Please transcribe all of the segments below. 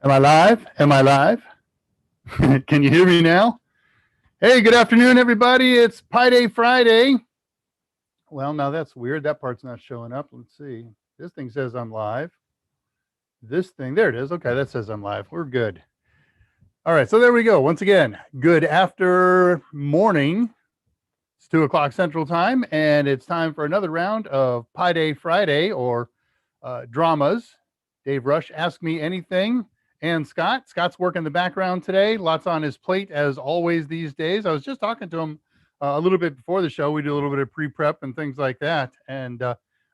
Am I live? Am I live? Can you hear me now? Hey, good afternoon, everybody. It's Pi Day Friday. Well, now that's weird. That part's not showing up. Let's see. This thing says I'm live. This thing, there it is. Okay, that says I'm live. We're good. All right, so there we go. Once again, good after morning. It's 2 o'clock Central Time, and it's time for another round of Pi Day Friday, or dramas. Dave Rush, Ask Me Anything. And Scott's working the background today. Lots on his plate, as always these days. I was just talking to him a little bit before the show. We do a little bit of pre-prep and things like that. And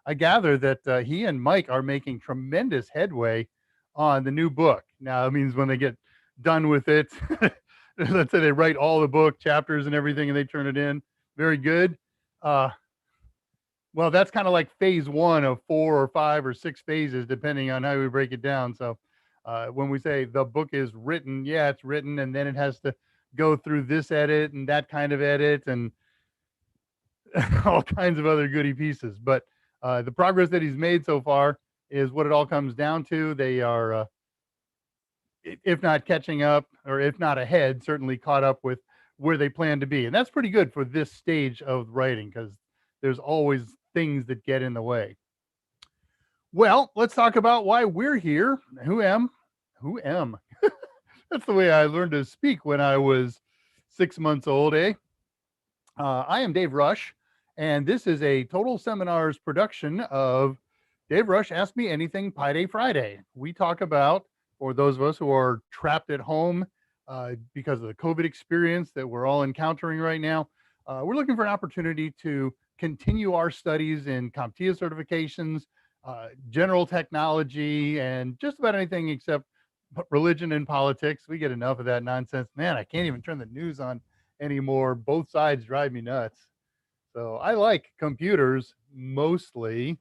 I gather that he and Mike are making tremendous headway on the new book. Now, it means when they get done with it, let's say they write all the book chapters and everything and they turn it in. Very good. Well, that's kind of like phase one of 4 or 5 or 6 phases, depending on how we break it down. So when we say the book is written, yeah, it's written, and then it has to go through this edit and that kind of edit and all kinds of other goody pieces. But the progress that he's made so far is what it all comes down to. They are, if not catching up, or if not ahead, certainly caught up with where they plan to be. And that's pretty good for this stage of writing, because there's always things that get in the way. Well, let's talk about why we're here. Who am? That's the way I learned to speak when I was 6 months old, eh? I am Dave Rush, and this is a Total Seminars production of Dave Rush Ask Me Anything Pi Day Friday. We talk about, for those of us who are trapped at home because of the COVID experience that we're all encountering right now, we're looking for an opportunity to continue our studies in CompTIA certifications, general technology, and just about anything except religion and politics. We get enough of that nonsense. Man, I can't even turn the news on anymore. Both sides drive me nuts. So I like computers mostly.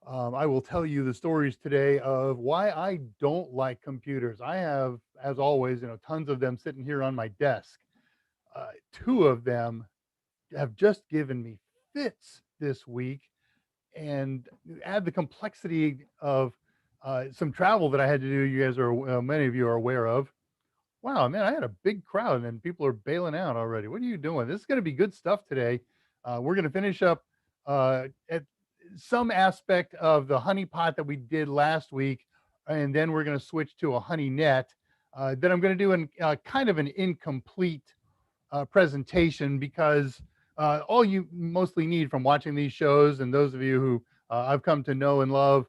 I will tell you the stories today of why I don't like computers. I have, as always, tons of them sitting here on my desk. 2 of them have just given me fits this week, and add the complexity of some travel that I had to do. You guys are, many of you are aware of. Wow, man, I had a big crowd and people are bailing out already. What are you doing? This is going to be good stuff today. We're going to finish up at some aspect of the honey pot that we did last week, and then we're going to switch to a Honeynet. Then I'm going to do kind of an incomplete presentation, because all you mostly need from watching these shows, and those of you who I've come to know and love,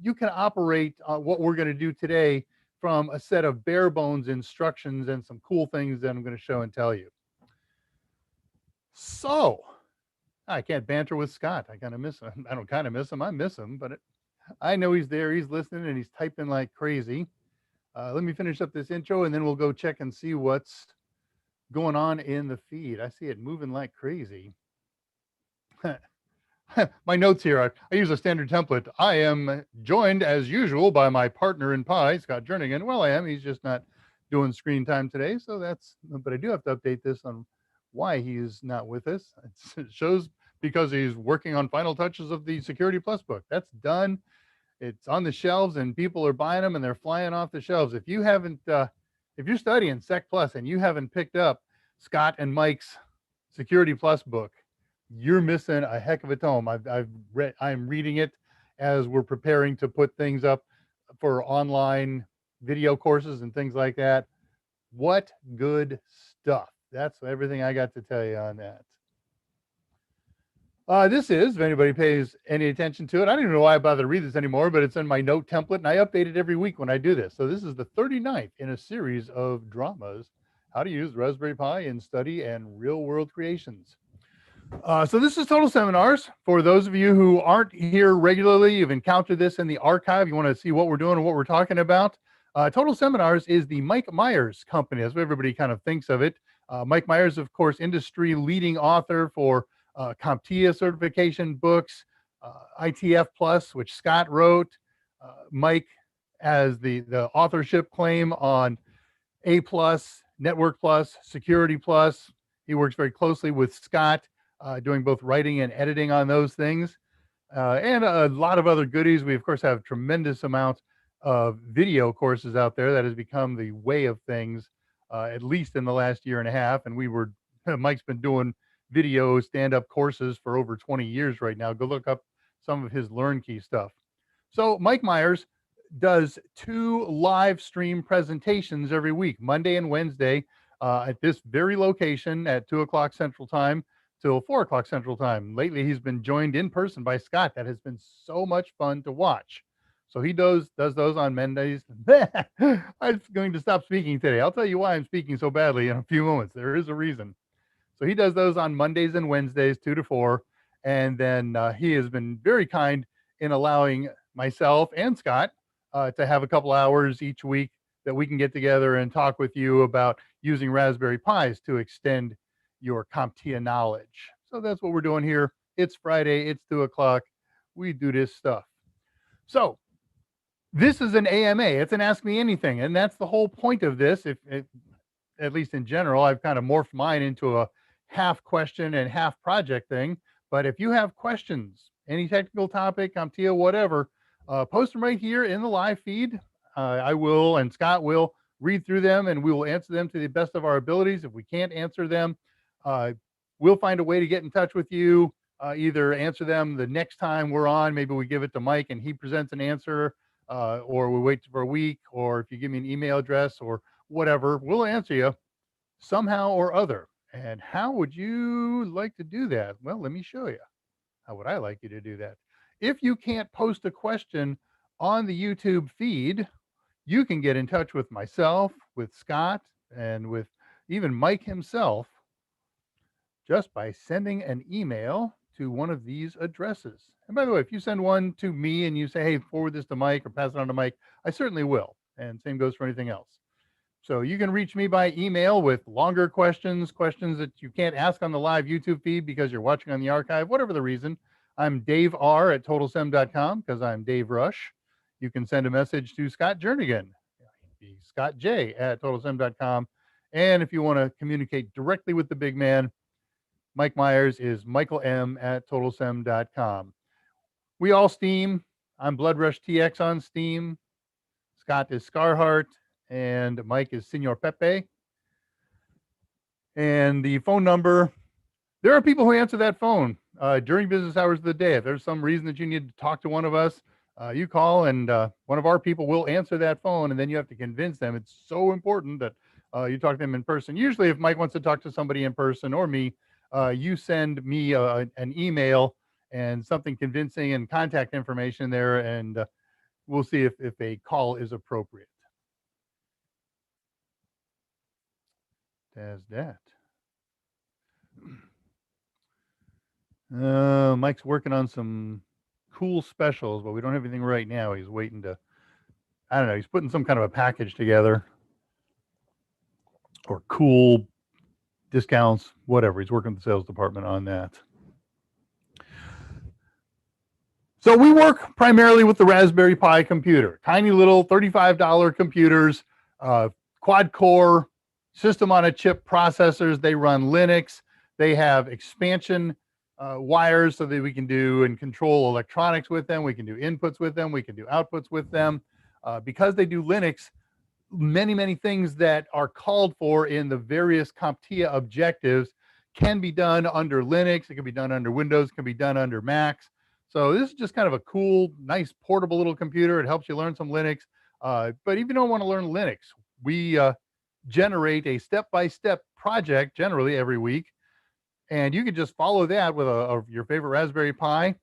you can operate what we're going to do today from a set of bare bones instructions and some cool things that I'm going to show and tell you. So I can't banter with Scott. I kind of miss him. I don't kind of miss him. I miss him, but I know he's there. He's listening and he's typing like crazy. Let me finish up this intro and then we'll go check and see what's going on in the feed. I see it moving like crazy. My notes here, I use a standard template. I am joined as usual by my partner in Pi, Scott Jernigan. Well, I am. He's just not doing screen time today. So but I do have to update this on why he's not with us. It shows because he's working on final touches of the Security Plus book. That's done. It's on the shelves and people are buying them and they're flying off the shelves. If you haven't, if you're studying Sec Plus and you haven't picked up Scott and Mike's Security Plus book, you're missing a heck of a tome. I'm reading it as we're preparing to put things up for online video courses and things like that. What good stuff. That's everything I got to tell you on that. This is, if anybody pays any attention to it, I don't even know why I bother to read this anymore, but it's in my note template and I update it every week when I do this. So this is the 39th in a series of dramas, how to use Raspberry Pi in study and real world creations. So this is Total Seminars. For those of you who aren't here regularly, you've encountered this in the archive, you want to see what we're doing and what we're talking about. Total Seminars is the Mike Meyers company. That's what everybody kind of thinks of it. Mike Meyers, of course, industry leading author for CompTIA certification books, ITF Plus, which Scott wrote. Mike has the authorship claim on A Plus, Network Plus, Security Plus. He works very closely with Scott, doing both writing and editing on those things, and a lot of other goodies. We, of course, have tremendous amount of video courses out there that has become the way of things, at least in the last year and a half. And Mike's been doing video stand-up courses for over 20 years right now. Go look up some of his Learn Key stuff. So Mike Meyers does 2 live stream presentations every week, Monday and Wednesday, at this very location at 2 o'clock Central Time till 4 o'clock Central Time. Lately, he's been joined in person by Scott. That has been so much fun to watch. So he does those on Mondays. I'm going to stop speaking today. I'll tell you why I'm speaking so badly in a few moments. There is a reason. So he does those on Mondays and Wednesdays, 2 to 4. And then he has been very kind in allowing myself and Scott to have a couple hours each week that we can get together and talk with you about using Raspberry Pis to extend your CompTIA knowledge. So that's what we're doing here. It's Friday. It's 2 o'clock. We do this stuff. So this is an AMA. It's an Ask Me Anything. And that's the whole point of this. If at least in general, I've kind of morphed mine into a half question and half project thing. But if you have questions, any technical topic, CompTIA, whatever, post them right here in the live feed. I will, and Scott will read through them, and we will answer them to the best of our abilities. If we can't answer them, we'll find a way to get in touch with you, either answer them the next time we're on. Maybe we give it to Mike and he presents an answer, or we wait for a week, or if you give me an email address or whatever, we'll answer you somehow or other. And how would you like to do that? Well, let me show you. How would I like you to do that? If you can't post a question on the YouTube feed, you can get in touch with myself, with Scott, and with even Mike himself just by sending an email to one of these addresses. And by the way, if you send one to me and you say, hey, forward this to Mike or pass it on to Mike, I certainly will. And same goes for anything else. So you can reach me by email with longer questions that you can't ask on the live YouTube feed because you're watching on the archive, whatever the reason. I'm Dave R at totalsem.com because I'm Dave Rush. You can send a message to Scott Jernigan, Scott J at totalsem.com. And if you want to communicate directly with the big man, Mike Meyers is Michael M at totalsem.com. We all Steam. I'm Blood Rush TX on Steam. Scott is Scarheart. And Mike is Senor Pepe. And the phone number, there are people who answer that phone during business hours of the day. If there's some reason that you need to talk to one of us, you call and one of our people will answer that phone, and then you have to convince them. It's so important that you talk to them in person. Usually if Mike wants to talk to somebody in person or me, you send me an email and something convincing and contact information there, and we'll see if a call is appropriate. As that. Mike's working on some cool specials, but we don't have anything right now. He's waiting to, I don't know, he's putting some kind of a package together or cool discounts, whatever. He's working with the sales department on that. So we work primarily with the Raspberry Pi computer, tiny little $35 computers, quad core, system on a chip processors. They run Linux. They have expansion wires so that we can do and control electronics with them. We can do inputs with them. We can do outputs with them. Because they do Linux, many things that are called for in the various CompTIA objectives can be done under Linux. It can be done under Windows. It can be done under Macs. So this is just kind of a cool, nice, portable little computer. It helps you learn some Linux. But if you don't want to learn Linux, we generate a step-by-step project generally every week, and you can just follow that with your favorite Raspberry Pi,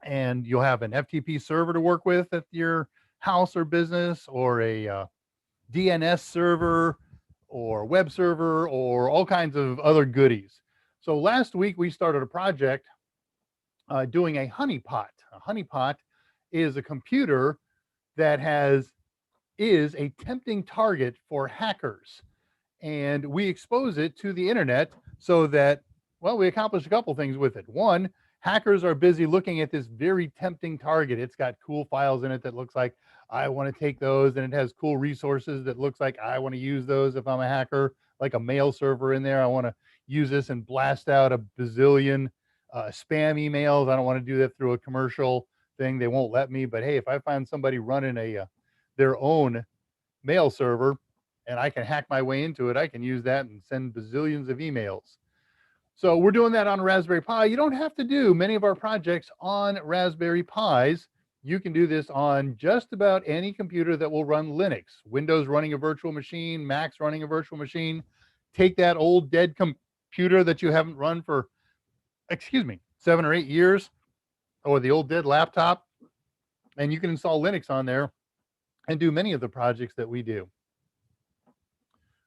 and you'll have an FTP server to work with at your house or business, or a DNS server or web server or all kinds of other goodies. So last week we started a project doing a honeypot. A honeypot is a computer that is a tempting target for hackers. And we expose it to the internet so that, well, we accomplish a couple things with it. One, hackers are busy looking at this very tempting target. It's got cool files in it that looks like I want to take those, and it has cool resources that looks like I want to use those if I'm a hacker, like a mail server in there. I want to use this and blast out a bazillion spam emails. I don't want to do that through a commercial thing. They won't let me. But hey, if I find somebody running their own mail server and I can hack my way into it, I can use that and send bazillions of emails. So we're doing that on Raspberry Pi. You don't have to do many of our projects on Raspberry Pis. You can do this on just about any computer that will run Linux. Windows running a virtual machine, Macs running a virtual machine. Take that old dead computer that you haven't run for, 7 or 8 years, or the old dead laptop, and you can install Linux on there and do many of the projects that we do.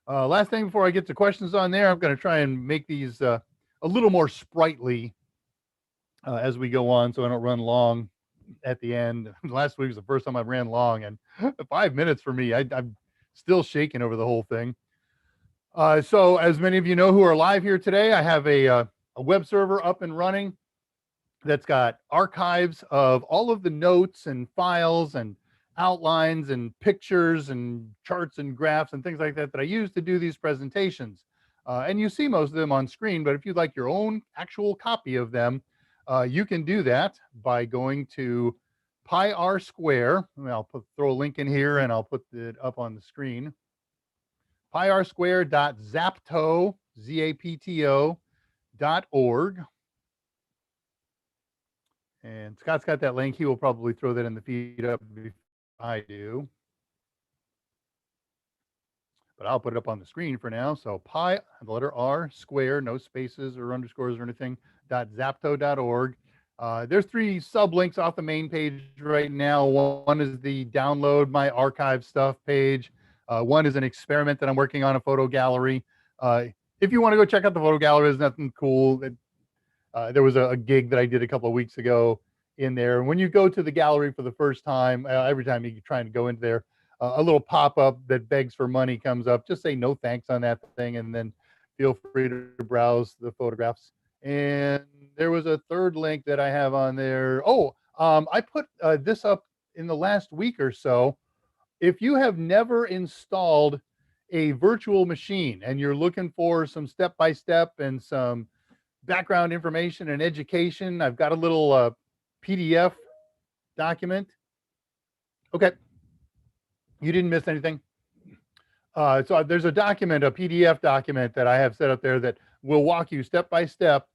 Last thing before I get to questions on there, I'm going to try and make these a little more sprightly as we go on so I don't run long at the end. Last week was the first time I ran long, and 5 minutes for me, I'm still shaking over the whole thing. So as many of you know who are live here today, I have a web server up and running that's got archives of all of the notes and files and outlines and pictures and charts and graphs and things like that that I use to do these presentations. And you see most of them on screen, but if you'd like your own actual copy of them, you can do that by going to pi_r square. I'll throw a link in here and I'll put it up on the screen. pi_r_zapto.org. And Scott's got that link. He will probably throw that in the feed up before I do. But I'll put it up on the screen for now. So pi, the letter R, square, no spaces or underscores or anything, .zapto.org. There's 3 sublinks off the main page right now. One is the download my archive stuff page. One is an experiment that I'm working on, a photo gallery. If you want to go check out the photo gallery, there's nothing cool. There was a gig that I did a couple of weeks ago in there. When you go to the gallery for the first time, every time you try and go into there, a little pop-up that begs for money comes up. Just say no thanks on that thing, and then feel free to browse the photographs. And there was a third link that I have on there. I put this up in the last week or so. If you have never installed a virtual machine and you're looking for some step-by-step and some background information and education, I've got a little PDF document. Okay. You didn't miss anything. So there's a document, a PDF document that I have set up there that will walk you step by step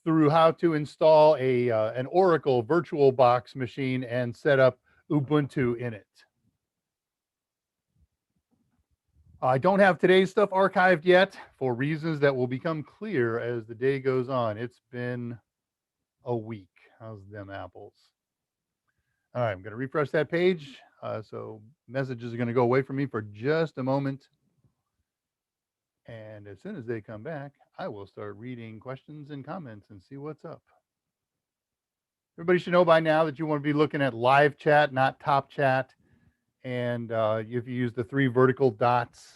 through how to install an Oracle VirtualBox machine and set up Ubuntu in it. I don't have today's stuff archived yet for reasons that will become clear as the day goes on. It's been a week. How's them apples? All right, I'm going to refresh that page. So messages are going to go away from me for just a moment. And as soon as they come back, I will start reading questions and comments and see what's up. Everybody should know by now that you want to be looking at live chat, not top chat. And if you use the 3 vertical dots,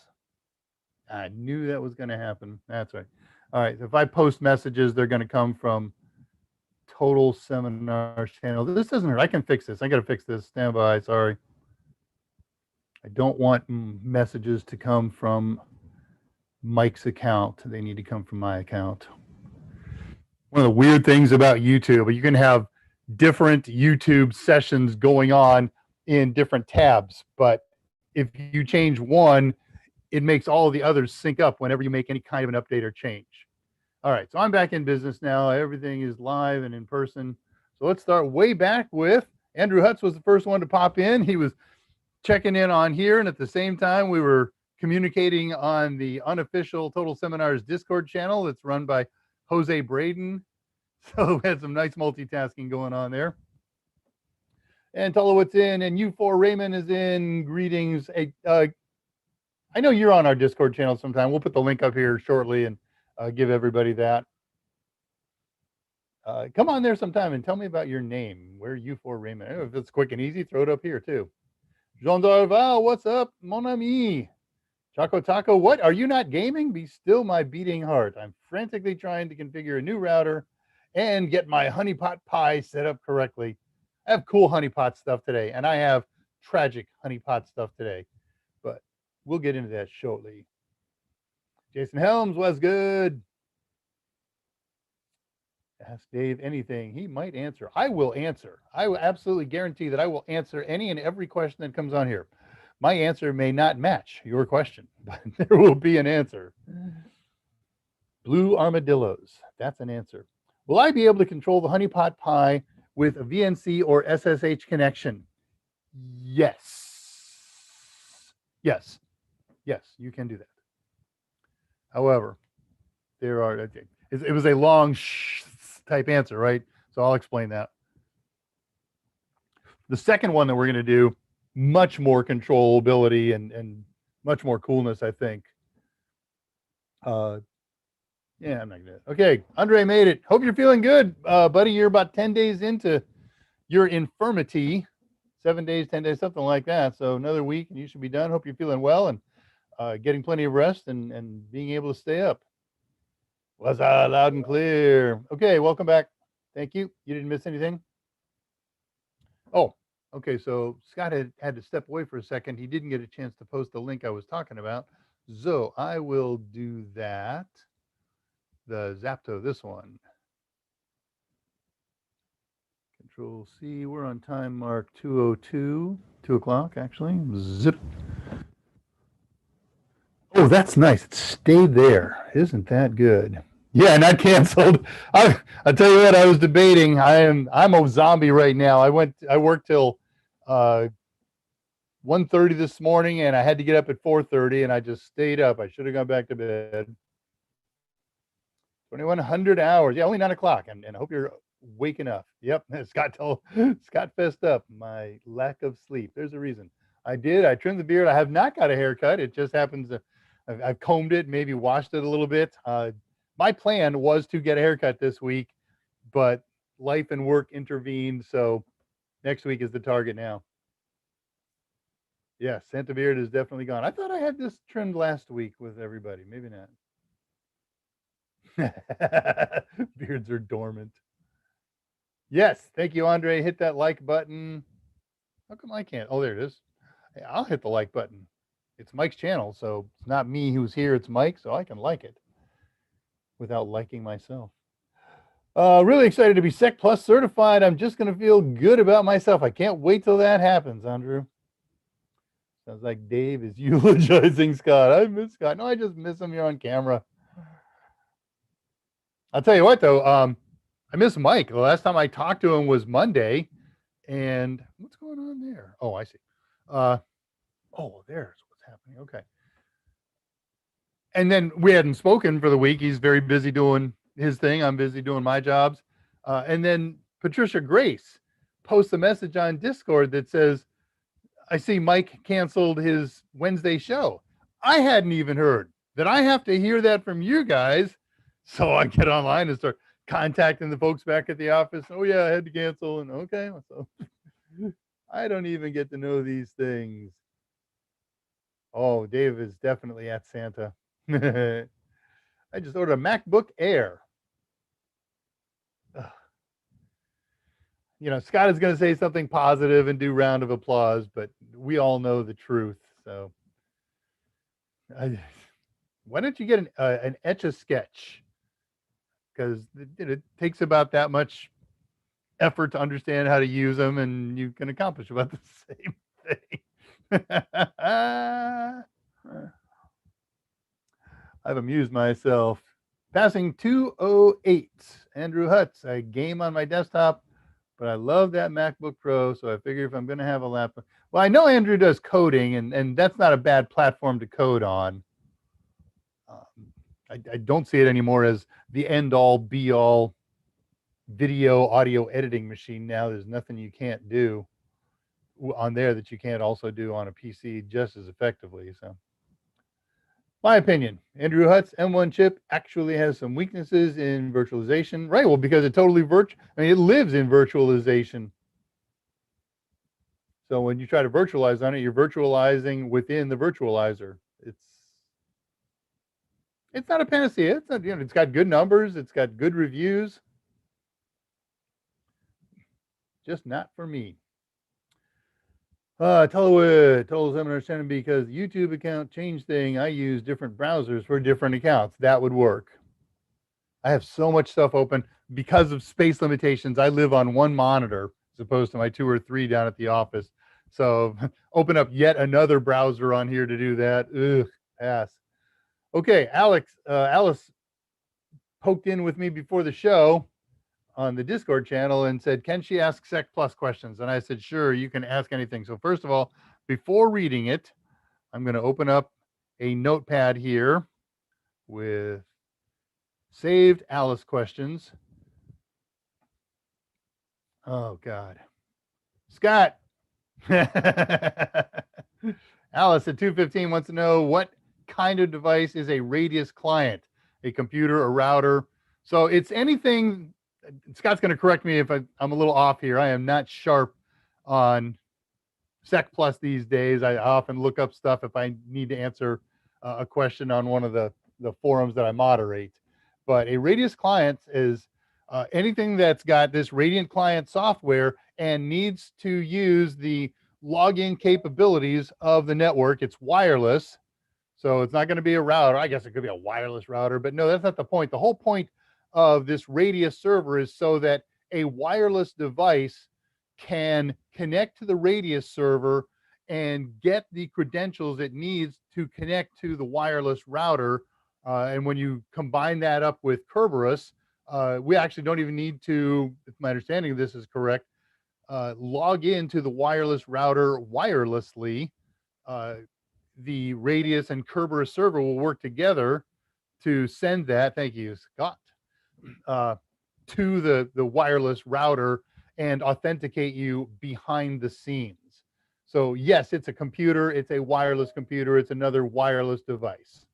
I knew that was going to happen. That's right. All right, if I post messages, they're going to come from Total Seminars channel. This doesn't hurt. I can fix this. I got to fix this. Stand by. Sorry. I don't want messages to come from Mike's account. They need to come from my account. One of the weird things about YouTube, you can have different YouTube sessions going on in different tabs, but if you change one, it makes all of the others sync up whenever you make any kind of an update or change. All right, so I'm back in business now. Everything is live and in person. So let's start way back with Andrew Hutz was the first one to pop in. He was checking in on here, and at the same time, we were communicating on the unofficial Total Seminars Discord channel that's run by Jose Braden. So we had some nice multitasking going on there. And Tulowit's in, and U4 Raymond is in. Greetings. Hey, I know you're on our Discord channel sometime. We'll put the link up here shortly and give everybody that. Come on there sometime and tell me about your name. Where U4 Raymond? If it's quick and easy, throw it up here too. Jean Darval, what's up, mon ami? Choco Taco, what? Are you not gaming? Be still my beating heart. I'm frantically trying to configure a new router and get my honeypot pie set up correctly. I have cool honeypot stuff today, and I have tragic honeypot stuff today, but we'll get into that shortly. Jason Helms was good. Ask Dave anything. He might answer. I will answer. I will absolutely guarantee that I will answer any and every question that comes on here. My answer may not match your question, but there will be an answer. Blue armadillos. That's an answer. Will I be able to control the honeypot pie with a VNC or SSH connection? Yes. Yes. Yes, you can do that. However, there are, it was a long type answer, right? So I'll explain that. The second one that we're going to do, much more controllability and much more coolness, I think. Yeah, I'm not gonna. Okay, Andre made it. Hope you're feeling good, buddy. You're about 10 days into your infirmity, 7 days, 10 days, something like that. So another week, and you should be done. Hope you're feeling well and getting plenty of rest and being able to stay up. Was loud and clear. Okay, welcome back. Thank you. You didn't miss anything. Oh, okay. So Scott had to step away for a second. He didn't get a chance to post the link I was talking about. So I will do that. The Zapto, this one. Control C, we're on time mark 2:02, 2 o'clock actually. Zip. Oh, that's nice. It stayed there. Isn't that good? Yeah, not canceled. I tell you what, I was debating. I'm a zombie right now. I worked till 1:30 this morning, and I had to get up at 4:30, and I just stayed up. I should have gone back to bed. 2,100 hours. Yeah, only 9 o'clock, and I hope you're waking up. Yep, Scott fessed up my lack of sleep. There's a reason. I trimmed the beard. I have not got a haircut. It just happens to, I've combed it, maybe washed it a little bit. My plan was to get a haircut this week, but life and work intervened. So next week is the target now. Yeah, Santa beard is definitely gone. I thought I had this trimmed last week with everybody. Maybe not. Beards are dormant. Yes, thank you, Andre. Hit that like button. How come I can't? Oh, there it is. Hey, I'll hit the like button. It's Mike's channel, so it's not me who's here. It's Mike, so I can like it without liking myself. Really excited to be Sec Plus certified. I'm just going to feel good about myself. I can't wait till that happens, Andrew. Sounds like Dave is eulogizing Scott. I miss Scott. No, I just miss him here on camera. I'll tell you what, though. I miss Mike. The last time I talked to him was Monday. And what's going on there? Oh, I see. Oh, there's what's happening. Okay. And then we hadn't spoken for the week. He's very busy doing his thing. I'm busy doing my jobs. And then Patricia Grace posts a message on Discord that says, I see Mike canceled his Wednesday show. I hadn't even heard that. I have to hear that from you guys. So I get online and start contacting the folks back at the office. Oh, yeah, I had to cancel. And okay. So I don't even get to know these things. Oh, Dave is definitely at Santa. I just ordered a MacBook Air. Ugh. You know, Scott is going to say something positive and do round of applause, but we all know the truth. So why don't you get an Etch-a-Sketch? Because it takes about that much effort to understand how to use them, and you can accomplish about the same thing. I've amused myself. Passing 208. Andrew Hutz. I game on my desktop, but I love that MacBook Pro, so I figure if I'm going to have a laptop. Well, I know Andrew does coding, and that's not a bad platform to code on. I don't see it anymore as the end-all, be-all video, audio editing machine now. There's nothing you can't do on there that you can't also do on a PC just as effectively. So my opinion, Andrew Hutt's M1 chip actually has some weaknesses in virtualization. Right, well, because it totally it lives in virtualization. So when you try to virtualize on it, you're virtualizing within the virtualizer. It's not a panacea. It's not, it's got good numbers, it's got good reviews. Just not for me. Total seminar sending because YouTube account change thing. I use different browsers for different accounts. That would work. I have so much stuff open because of space limitations. I live on one monitor as opposed to my 2 or 3 down at the office. So open up yet another browser on here to do that. Ugh, pass. Okay, Alice poked in with me before the show on the Discord channel and said, can she ask Sec Plus questions? And I said, sure, you can ask anything. So first of all, before reading it, I'm going to open up a notepad here with saved Alice questions. Oh, God. Scott. Alice at 215 wants to know what kind of device is a Radius client, a computer, a router. So it's anything. Scott's going to correct me if I'm a little off here. I am not sharp on Sec Plus these days. I often look up stuff if I need to answer a question on one of the forums that I moderate. But a Radius client is anything that's got this Radiant client software and needs to use the login capabilities of the network. It's wireless, so it's not going to be a router. I guess it could be a wireless router, but no, that's not the point. The whole point of this Radius server is so that a wireless device can connect to the Radius server and get the credentials it needs to connect to the wireless router. And when you combine that up with Kerberos, we actually don't even need to, if my understanding of this is correct, log into the wireless router wirelessly. The Radius and Kerberos server will work together to send that, thank you, Scott, to the wireless router and authenticate you behind the scenes. So yes, it's a computer, it's a wireless computer, it's another wireless device.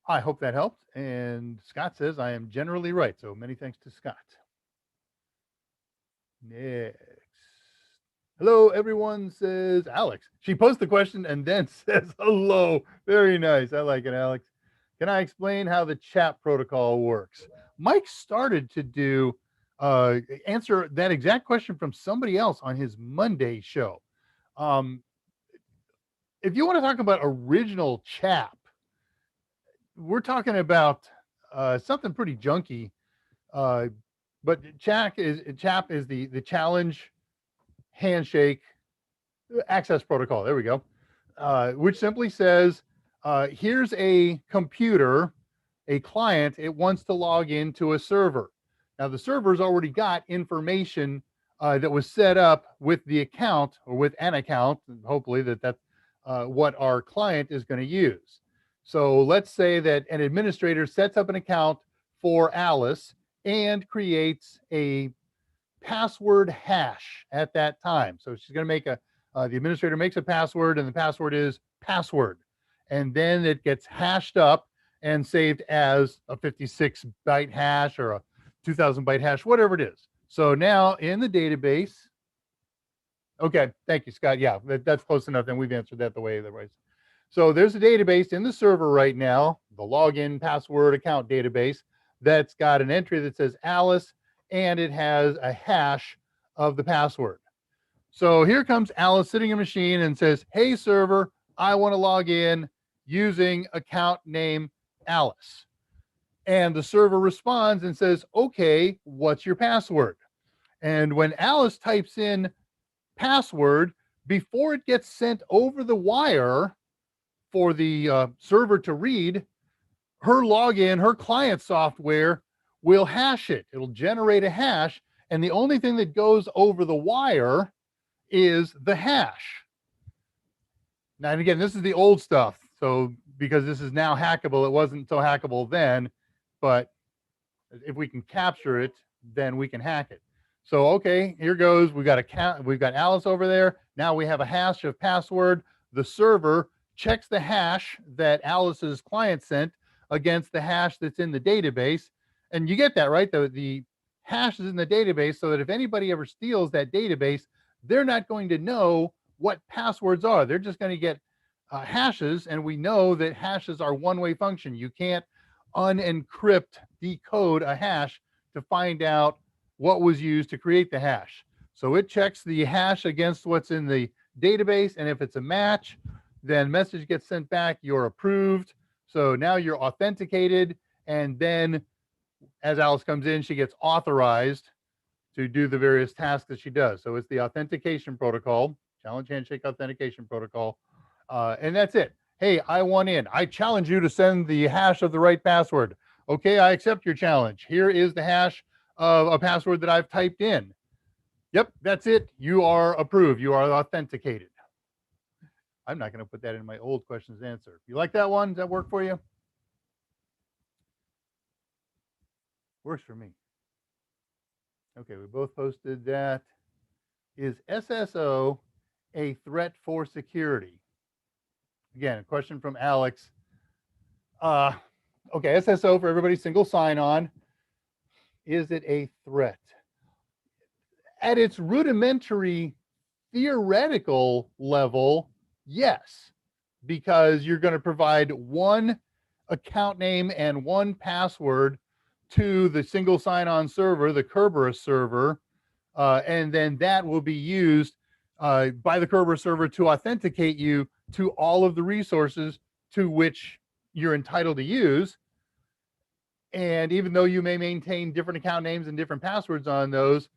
I hope that helped. And Scott says I am generally right. So many thanks to Scott. Next. Hello, everyone, says Alex. She posts the question and then says hello. Very nice. I like it, Alex. Can I explain how the chat protocol works? Mike started to do answer that exact question from somebody else on his Monday show. If you want to talk about original chap, we're talking about something pretty junky. But CHAP is the challenge handshake access protocol. There we go. Which simply says, here's a computer, a client, it wants to log into a server. Now the server's already got information that was set up with the account or with an account, and hopefully that's what our client is going to use. So let's say that an administrator sets up an account for Alice and creates a password hash at that time. So she's going to make the administrator makes a password, and the password is password. And then it gets hashed up and saved as a 56-byte hash or a 2000-byte hash, whatever it is. So now in the database, okay, thank you, Scott. Yeah, that's close enough. And we've answered that the way otherwise. So there's a database in the server right now, the login password account database, that's got an entry that says Alice, and it has a hash of the password. So here comes Alice sitting in a machine and says, hey, server, I want to log in using account name Alice. And the server responds and says, okay, what's your password? And when Alice types in password, before it gets sent over the wire for the server to read, her login, her client software will hash it. It'll generate a hash. And the only thing that goes over the wire is the hash. Now, and again, this is the old stuff. So because this is now hackable, it wasn't so hackable then, but if we can capture it, then we can hack it. So, okay, here goes. We've got Alice over there. Now we have a hash of password. The server checks the hash that Alice's client sent against the hash that's in the database. And you get that, right? The hash is in the database so that if anybody ever steals that database, they're not going to know what passwords are. They're just going to get hashes. And we know that hashes are one-way function. You can't unencrypt, decode a hash to find out what was used to create the hash. So it checks the hash against what's in the database. And if it's a match, then message gets sent back, you're approved. So now you're authenticated And then as Alice comes in, she gets authorized to do the various tasks that she does. So it's the authentication protocol, challenge handshake authentication protocol. And that's it. Hey, I want in. I challenge you to send the hash of the right password. Okay, I accept your challenge. Here is the hash of a password that I've typed in. Yep, that's it. You are approved. You are authenticated. I'm not going to put that in my old questions answer. You like that one? Does that work for you? Works for me. Okay, we both posted that. Is SSO a threat for security? Again, a question from Alex. Okay, SSO for everybody, single sign-on. Is it a threat? At its rudimentary theoretical level, yes, because you're going to provide one account name and one password to the single sign-on server, the Kerberos server, and then that will be used by the Kerberos server to authenticate you to all of the resources to which you're entitled to use. And even though you may maintain different account names and different passwords on those,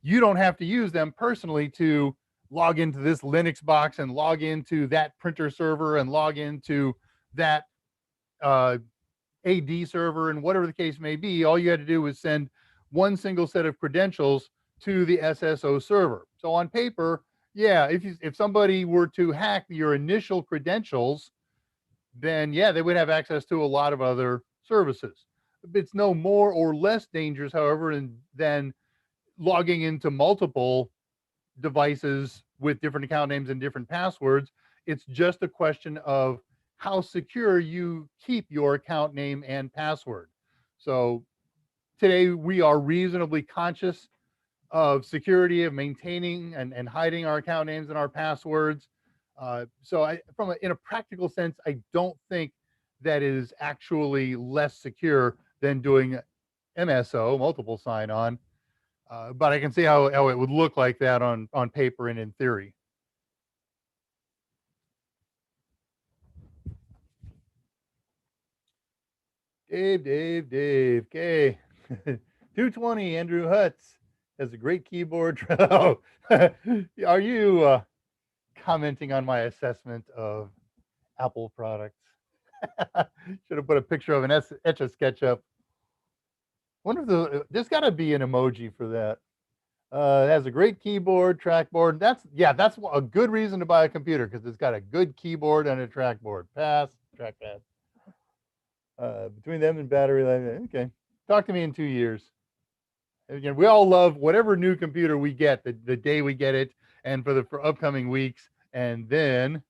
you don't have to use them personally to log into this Linux box and log into that printer server and log into that AD server and whatever the case may be. All you had to do was send one single set of credentials to the SSO server. So on paper, yeah, if somebody were to hack your initial credentials, then yeah, they would have access to a lot of other services. It's no more or less dangerous, however, than logging into multiple devices with different account names and different passwords. It's just a question of how secure you keep your account name and password. So today we are reasonably conscious of security, of maintaining and hiding our account names and our passwords. So in a practical sense, I don't think that is actually less secure than doing MSO, multiple sign-on. But I can see how it would look like that on paper and in theory. Dave. Okay. 220, Andrew Hutz has a great keyboard. Oh, are you commenting on my assessment of Apple products? Should have put a picture of an Etch-a-Sketch up. Wonder if there's got to be an emoji for that. It has a great keyboard, trackboard. That's a good reason to buy a computer, because it's got a good keyboard and a trackboard. Pass, trackpad. Between them and battery life, okay. Talk to me in 2 years. Again, we all love whatever new computer we get the day we get it, and for upcoming weeks, and then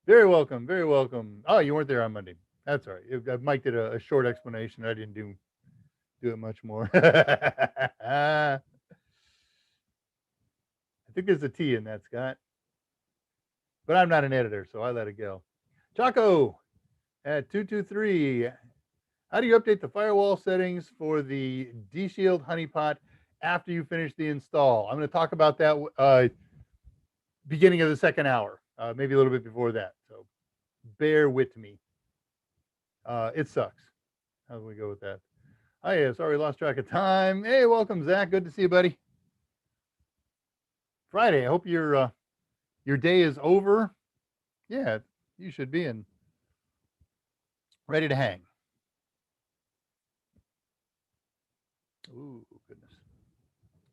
very welcome, very welcome. Oh, you weren't there on Monday. That's all right. Mike did a short explanation. I didn't do it much more. I think there's a T in that, Scott. But I'm not an editor, so I let it go. Chaco at 223. How do you update the firewall settings for the D-Shield honeypot after you finish the install? I'm going to talk about that beginning of the second hour, maybe a little bit before that. So bear with me. It sucks. How do we go with that? Oh, yeah, sorry, lost track of time. Hey, welcome, Zach. Good to see you, buddy. Friday. I hope your day is over. Yeah, you should be ready to hang. Ooh, goodness.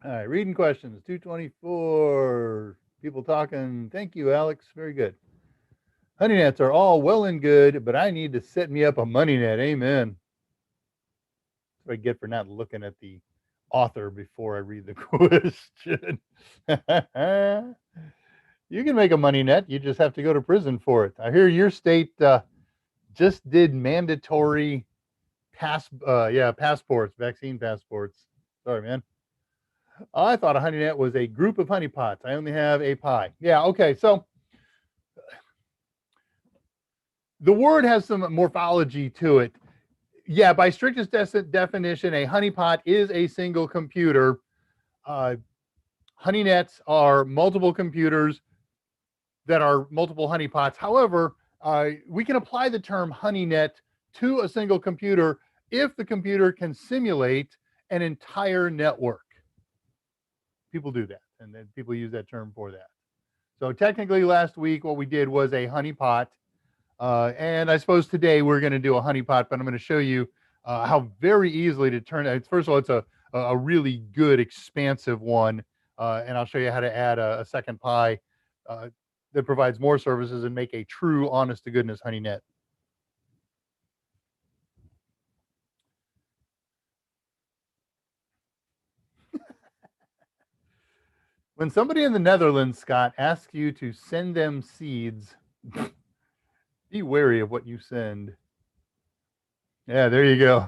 All right, reading questions. 224. People talking. Thank you, Alex. Very good. Honeynets are all well and good, but I need to set me up a Moneynet. Amen. That's what I get for not looking at the author before I read the question. You can make a Moneynet. You just have to go to prison for it. I hear your state just did mandatory passports, vaccine passports. Sorry, man. I thought a Honeynet was a group of honeypots. I only have a pie. Yeah, okay. So the word has some morphology to it. Yeah, by strictest definition, a honeypot is a single computer. Honeynets are multiple computers that are multiple honeypots. However, we can apply the term Honeynet to a single computer if the computer can simulate an entire network. People do that, and then people use that term for that. So technically last week what we did was a honeypot, and I suppose today we're going to do a honeypot, but I'm going to show you how very easily to turn it. First of all, it's a really good expansive one, and I'll show you how to add a second pie that provides more services and make a true honest to goodness Honeynet. When somebody in the Netherlands, Scott, asks you to send them seeds, be wary of what you send. Yeah, there you go.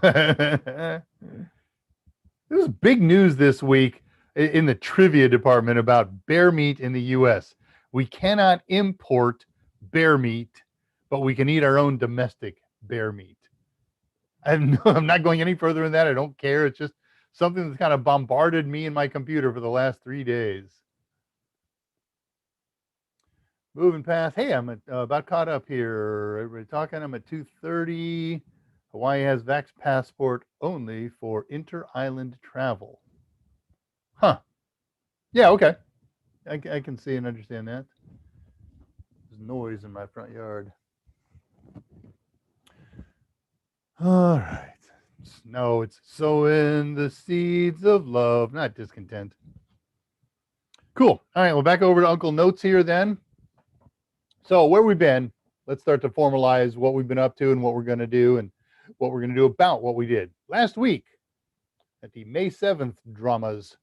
This is big news this week in the trivia department about bear meat in the U.S. We cannot import bear meat, but we can eat our own domestic bear meat. I'm not going any further than that. I don't care. It's just something that's kind of bombarded me and my computer for the last 3 days. Moving past. Hey, I'm about caught up here. Everybody talking. I'm at 2:30. Hawaii has Vax passport only for inter-island travel. Huh. Yeah, okay. I can see and understand that. There's noise in my front yard. All right. No, it's sowing the seeds of love, not discontent. Cool. All right, well, back over to Uncle Notes here then. So where we've been, let's start to formalize what we've been up to and what we're going to do and what we're going to do about what we did. Last week at the May 7th dramas,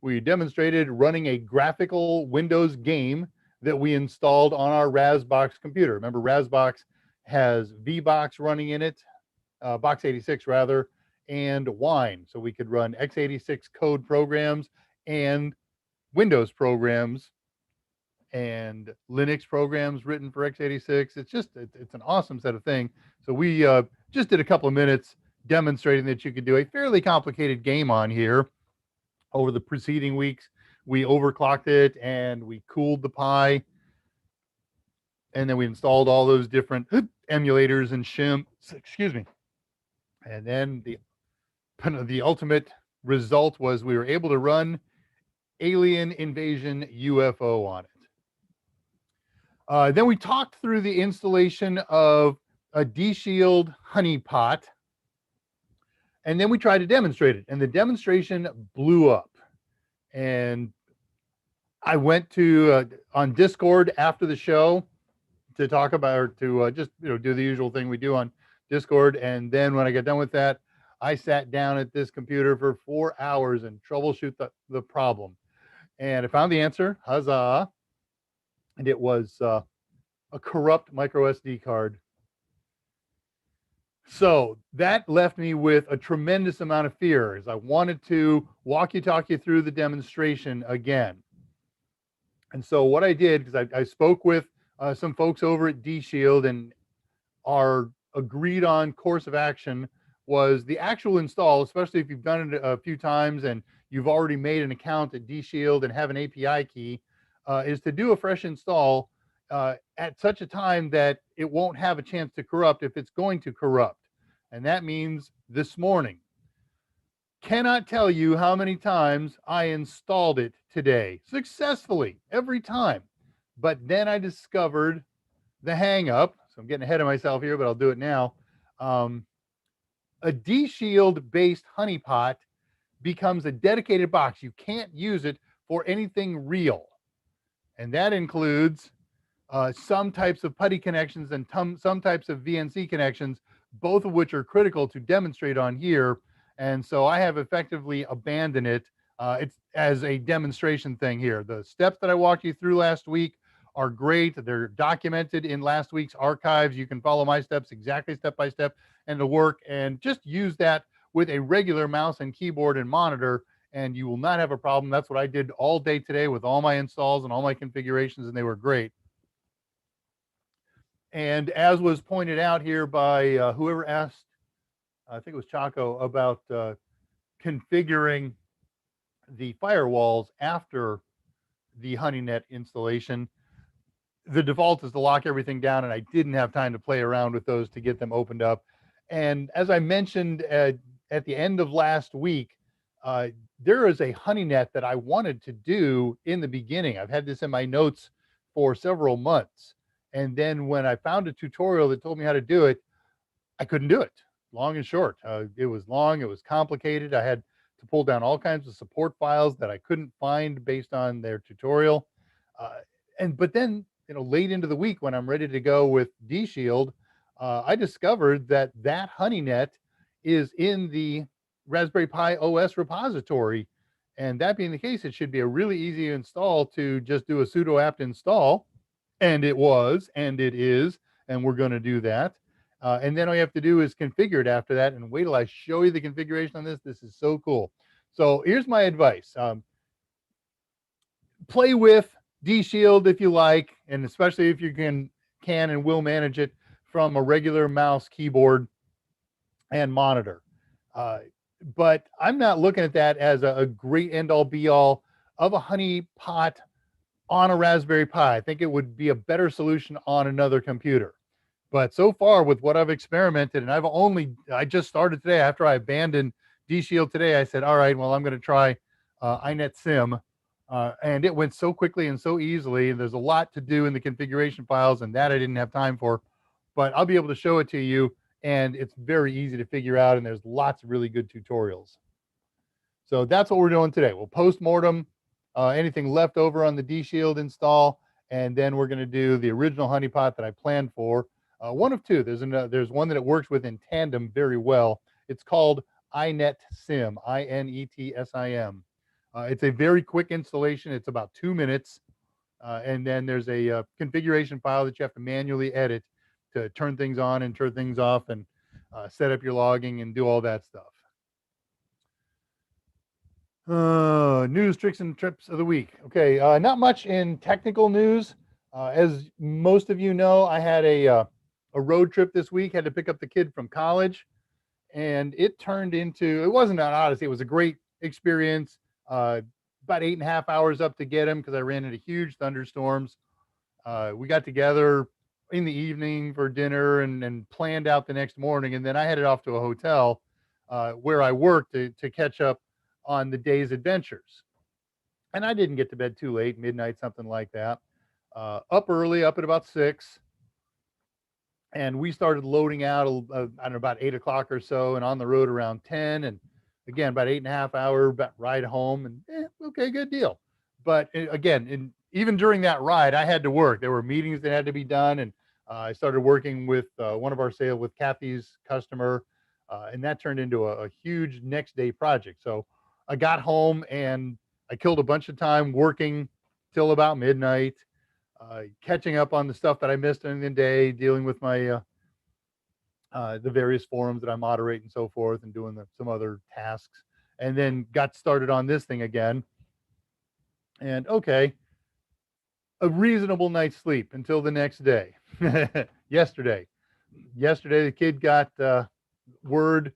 we demonstrated running a graphical Windows game that we installed on our Razbox computer. Remember, Razbox has VBox running in it, Box 86 rather, and Wine. So we could run x86 code programs and Windows programs and Linux programs written for x86. It's an awesome set of things. So we just did a couple of minutes demonstrating that you could do a fairly complicated game on here. Over the preceding weeks, we overclocked it and we cooled the Pi. And then we installed all those different emulators and shimps, excuse me. And then the ultimate result was we were able to run Alien Invasion UFO on it. Then we talked through the installation of a D-Shield honeypot, and then we tried to demonstrate it, and the demonstration blew up. And I went to on Discord after the show to talk about, or to just do the usual thing we do on Discord. And then when I got done with that, I sat down at this computer for 4 hours and troubleshoot the problem. And I found the answer, huzzah. And it was a corrupt micro SD card. So that left me with a tremendous amount of fear, as I wanted to talk you through the demonstration again. And so what I did, because I spoke with some folks over at D-Shield, and our agreed on course of action was the actual install, especially if you've done it a few times and you've already made an account at D-Shield and have an API key, is to do a fresh install at such a time that it won't have a chance to corrupt if it's going to corrupt. And that means this morning. Cannot tell you how many times I installed it today successfully every time. But then I discovered the hang up. So I'm getting ahead of myself here, but I'll do it now. A D-Shield based honeypot becomes a dedicated box. You can't use it for anything real. And that includes some types of PuTTY connections and some types of VNC connections, both of which are critical to demonstrate on here. And so I have effectively abandoned it. It's as a demonstration thing here. The steps that I walked you through last week are great. They're documented in last week's archives. You can follow my steps exactly step by step and the work, and just use that with a regular mouse and keyboard and monitor, and you will not have a problem. That's what I did all day today with all my installs and all my configurations, and they were great. And as was pointed out here by whoever asked, I think it was Chaco, about configuring the firewalls after the Honeynet installation, the default is to lock everything down, and I didn't have time to play around with those to get them opened up. And as I mentioned at the end of last week, uh, there is a Honeynet that I wanted to do in the beginning. I've had this in my notes for several months. And then when I found a tutorial that told me how to do it, I couldn't do it. Long and short, it was long, it was complicated. I had to pull down all kinds of support files that I couldn't find based on their tutorial. Uh, but then, late into the week when I'm ready to go with D Shield, I discovered that Honeynet is in the Raspberry Pi OS repository. And that being the case, it should be a really easy install to just do a sudo apt install. And it was, and it is, and we're going to do that. And then all you have to do is configure it after that, and wait till I show you the configuration on this. This is so cool. So here's my advice. Play with D Shield if you like, and especially if you can and will manage it from a regular mouse, keyboard, and monitor. But I'm not looking at that as a great end-all be-all of a honey pot on a Raspberry Pi. I think it would be a better solution on another computer. But so far with what I've experimented, and I just started today after I abandoned D Shield today, I said, all right, well, I'm going to try iNet Sim. And it went so quickly and so easily. And there's a lot to do in the configuration files, and that I didn't have time for. But I'll be able to show it to you, and it's very easy to figure out, and there's lots of really good tutorials. So that's what we're doing today. We'll post-mortem anything left over on the D Shield install, and then we're going to do the original honeypot that I planned for. One of two. There's one that it works with in tandem very well. It's called iNet Sim, INETSIM. It's a very quick installation. It's about 2 minutes. And then there's a configuration file that you have to manually edit to turn things on and turn things off and set up your logging and do all that stuff. News, tricks, and trips of the week. Okay, not much in technical news. As most of you know, I had a road trip this week, had to pick up the kid from college, and it wasn't an odyssey. It was a great experience. About 8.5 hours up to get him because I ran into huge thunderstorms. We got together in the evening for dinner and planned out the next morning, and then I headed off to a hotel where I worked to catch up on the day's adventures. And I didn't get to bed too late, midnight, something like that. Up early, up at about 6. And we started loading out, I don't know, about 8 o'clock or so, and on the road around 10. And again, about 8.5 hour ride home. And okay, good deal. But again, even during that ride, I had to work. There were meetings that had to be done. And I started working with one of our sales with Kathy's customer. And that turned into a huge next day project. So I got home and I killed a bunch of time working till about midnight. Catching up on the stuff that I missed during the day, dealing with my the various forums that I moderate and so forth, and doing some other tasks, and then got started on this thing again. And okay, a reasonable night's sleep until the next day. Yesterday, the kid got word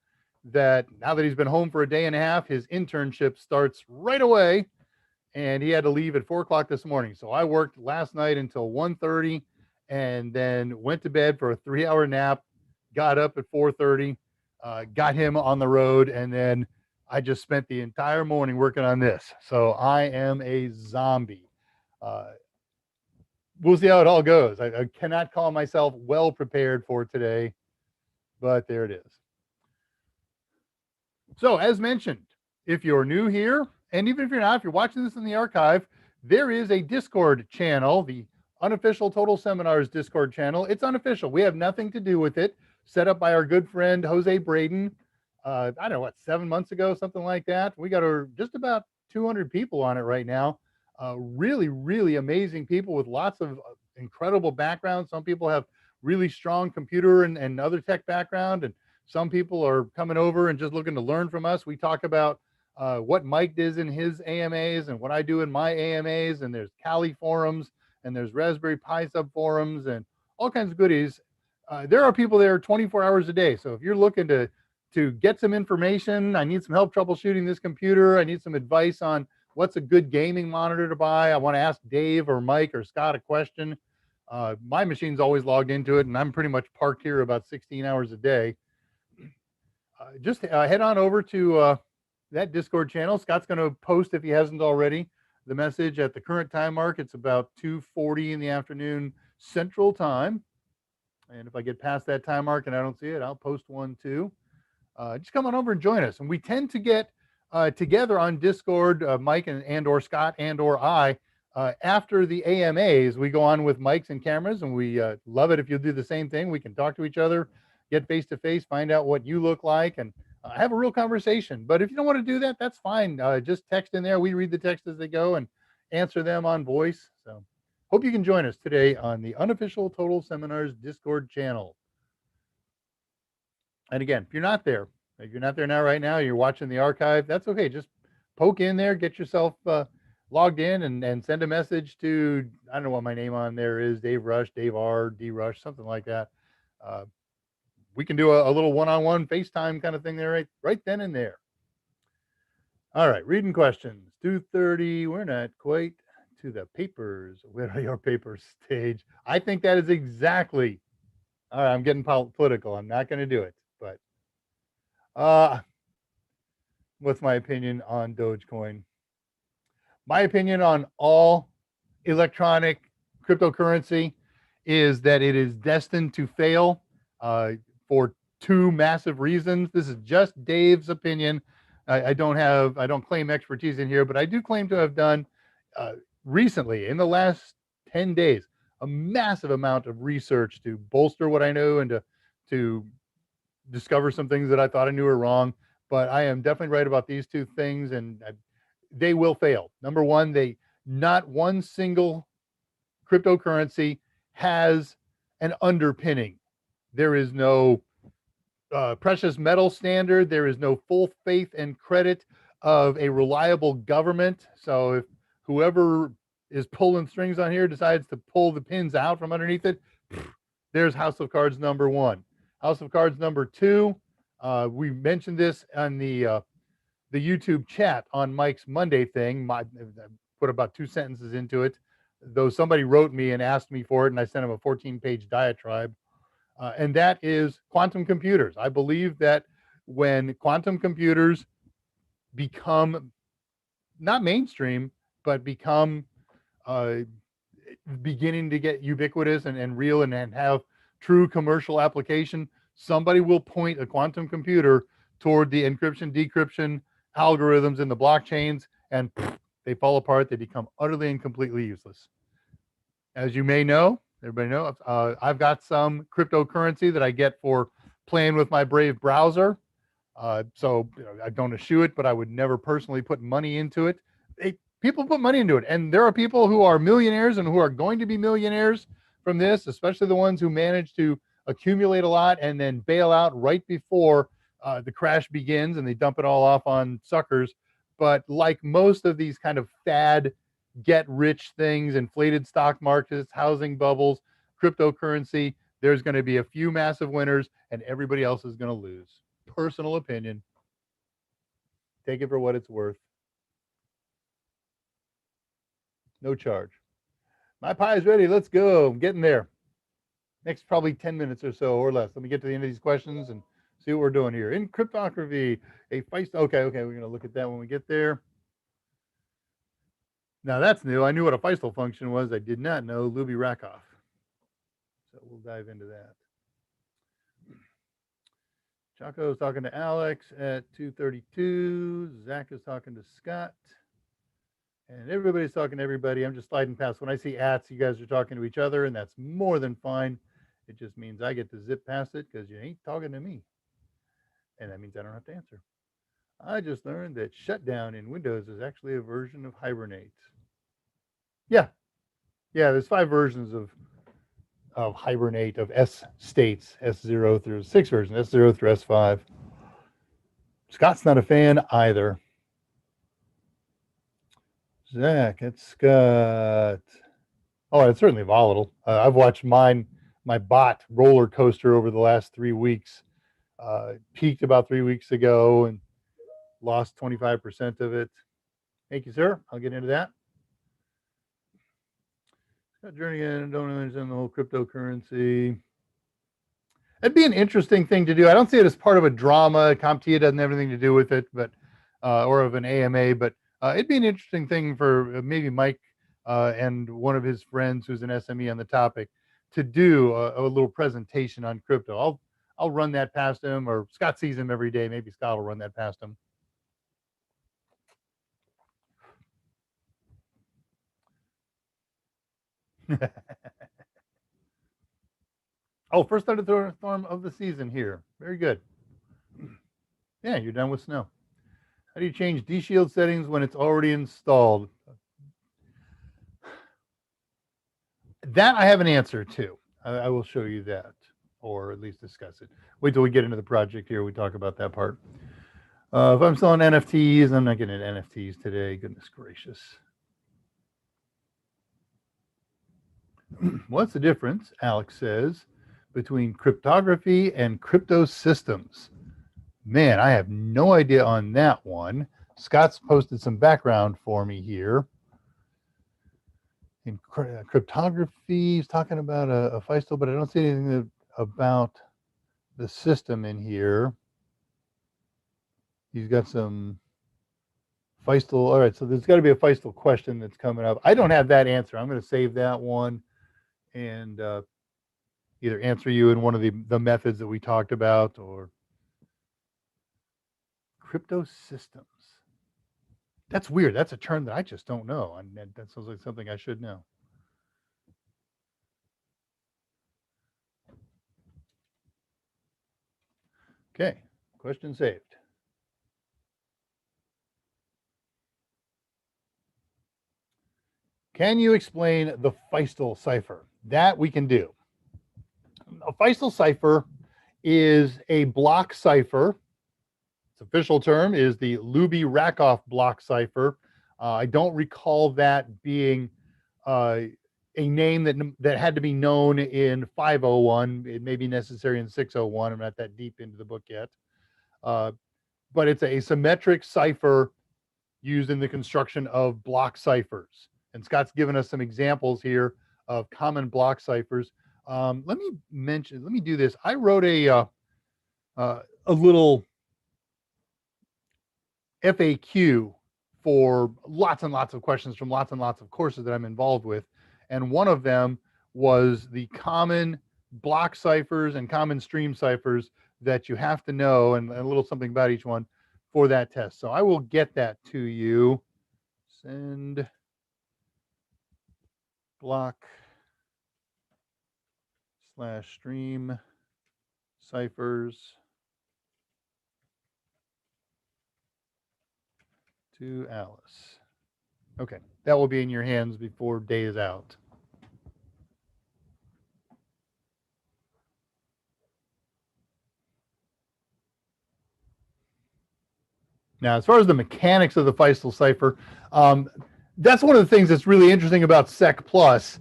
that now that he's been home for a day and a half, his internship starts right away. And he had to leave at 4 o'clock this morning. So I worked last night until 1:30 and then went to bed for a 3-hour nap, got up at 4:30, got him on the road. And then I just spent the entire morning working on this. So I am a zombie. We'll see how it all goes. I cannot call myself well prepared for today, but there it is. So as mentioned, if you're new here, and even if you're not, if you're watching this in the archive, there is a Discord channel, the unofficial Total Seminars Discord channel. It's unofficial. We have nothing to do with it. Set up by our good friend, Jose Braden. I don't know, 7 months ago, something like that. We got just about 200 people on it right now. Really, really amazing people with lots of incredible backgrounds. Some people have really strong computer and other tech background, and some people are coming over and just looking to learn from us. We talk about what Mike does in his AMAs and what I do in my AMAs, and there's Kali forums, and there's Raspberry Pi sub forums, and all kinds of goodies. There are people there 24 hours a day. So if you're looking to get some information, I need some help troubleshooting this computer, I need some advice on what's a good gaming monitor to buy, I want to ask Dave or Mike or Scott a question, My machine's always logged into it, and I'm pretty much parked here about 16 hours a day. Just head on over to that Discord channel. Scott's going to post, if he hasn't already, the message at the current time mark. It's about 2:40 in the afternoon Central Time. And if I get past that time mark and I don't see it, I'll post one too. Just come on over and join us. And we tend to get together on Discord, Mike and or Scott and or I, after the AMAs. We go on with mics and cameras, and we love it if you'll do the same thing. We can talk to each other, get face to face, find out what you look like, and have a real conversation. But if you don't want to do that, that's fine. Just text in there. We read the text as they go and answer them on voice. So hope you can join us today on the unofficial Total Seminars Discord channel. And again, if you're not there now, right now, you're watching the archive, that's okay. Just poke in there, get yourself logged in, and send a message to, I don't know what my name on there is, Dave Rush, Dave R, D Rush, something like that. We can do a little one-on-one FaceTime kind of thing there, right then and there. All right, reading questions. 2:30. We're not quite to the papers. Where are your papers stage? I think that is exactly. All right, I'm getting political. I'm not going to do it. But what's my opinion on Dogecoin? My opinion on all electronic cryptocurrency is that it is destined to fail for two massive reasons. This is just Dave's opinion. I don't claim expertise in here, but I do claim to have done recently, in the last 10 days, a massive amount of research to bolster what I know and to discover some things that I thought I knew were wrong. But I am definitely right about these two things, and they will fail. Number one, not one single cryptocurrency has an underpinning. There is no precious metal standard. There is no full faith and credit of a reliable government. So if whoever is pulling strings on here decides to pull the pins out from underneath it, there's House of Cards number one. House of Cards number two, we mentioned this on the YouTube chat on Mike's Monday thing. I put about 2 sentences into it, though somebody wrote me and asked me for it, and I sent him a 14-page diatribe. And that is quantum computers. I believe that when quantum computers become not mainstream, but become beginning to get ubiquitous and real and have true commercial application, somebody will point a quantum computer toward the encryption, decryption algorithms in the blockchains, and they fall apart. They become utterly and completely useless. As you may know, everybody know, I've got some cryptocurrency that I get for playing with my Brave browser. So I don't eschew it, but I would never personally put money into it. People put money into it, and there are people who are millionaires and who are going to be millionaires from this, especially the ones who manage to accumulate a lot and then bail out right before the crash begins, and they dump it all off on suckers. But like most of these kind of fad get rich things, inflated stock markets, housing bubbles, cryptocurrency, there's going to be a few massive winners and everybody else is going to lose. Personal opinion. Take it for what it's worth. No charge. My pie is ready. Let's go. I'm getting there. Next probably 10 minutes or so or less. Let me get to the end of these questions and see what we're doing here. In cryptography, a feist. Okay. We're going to look at that when we get there. Now that's new. I knew what a Feistel function was. I did not know Luby Rakoff. So we'll dive into that. Chaco is talking to Alex at 2:32. Zach is talking to Scott. And everybody's talking to everybody. I'm just sliding past. When I see ats, you guys are talking to each other, and that's more than fine. It just means I get to zip past it because you ain't talking to me. And that means I don't have to answer. I just learned that shutdown in Windows is actually a version of Hibernate. Yeah, there's 5 versions of Hibernate, of S states, S0 through 6 versions, S0 through S5. Scott's not a fan either. Zach, it's Scott. Oh, it's certainly volatile. I've watched my bot roller coaster over the last 3 weeks. Peaked about 3 weeks ago and lost 25% of it. Thank you, sir. I'll get into that. Journey in, don't understand the whole cryptocurrency. It'd be an interesting thing to do. I don't see it as part of a drama. CompTIA doesn't have anything to do with it, but or of an AMA. But it'd be an interesting thing for maybe Mike and one of his friends who's an SME on the topic to do a little presentation on crypto. I'll run that past him, or Scott sees him every day. Maybe Scott will run that past him. Oh, first thunderstorm of the season here. Very good. Yeah, you're done with snow. How do you change D-Shield settings when it's already installed? That I have an answer to. I will show you that, or at least discuss it. Wait till we get into the project here. We talk about that part. If I'm selling NFTs, I'm not getting into NFTs today. Goodness gracious. What's the difference, Alex says, between cryptography and crypto systems? Man, I have no idea on that one. Scott's posted some background for me here. In cryptography, he's talking about a FISTL, but I don't see anything about the system in here. He's got some FISTL. All right, so there's got to be a FISTL question that's coming up. I don't have that answer. I'm going to save that one and either answer you in one of the methods that we talked about, or crypto systems. That's weird. That's a term that I just don't know. And that sounds like something I should know. Okay, question saved. Can you explain the FISTL cipher? That we can do. A FISTL cipher is a block cipher. Its official term is the Luby-Rakoff block cipher. I don't recall that being a name that had to be known in 501. It may be necessary in 601. I'm not that deep into the book yet. But it's a symmetric cipher used in the construction of block ciphers. And Scott's given us some examples here of common block ciphers. Let me do this. I wrote a little FAQ for lots and lots of questions from lots and lots of courses that I'm involved with. And one of them was the common block ciphers and common stream ciphers that you have to know, and a little something about each one for that test. So I will get that to you. Send block / stream ciphers to Alice. Okay, that will be in your hands before day is out. Now, as far as the mechanics of the FISTL cipher, that's one of the things that's really interesting about Sec Plus.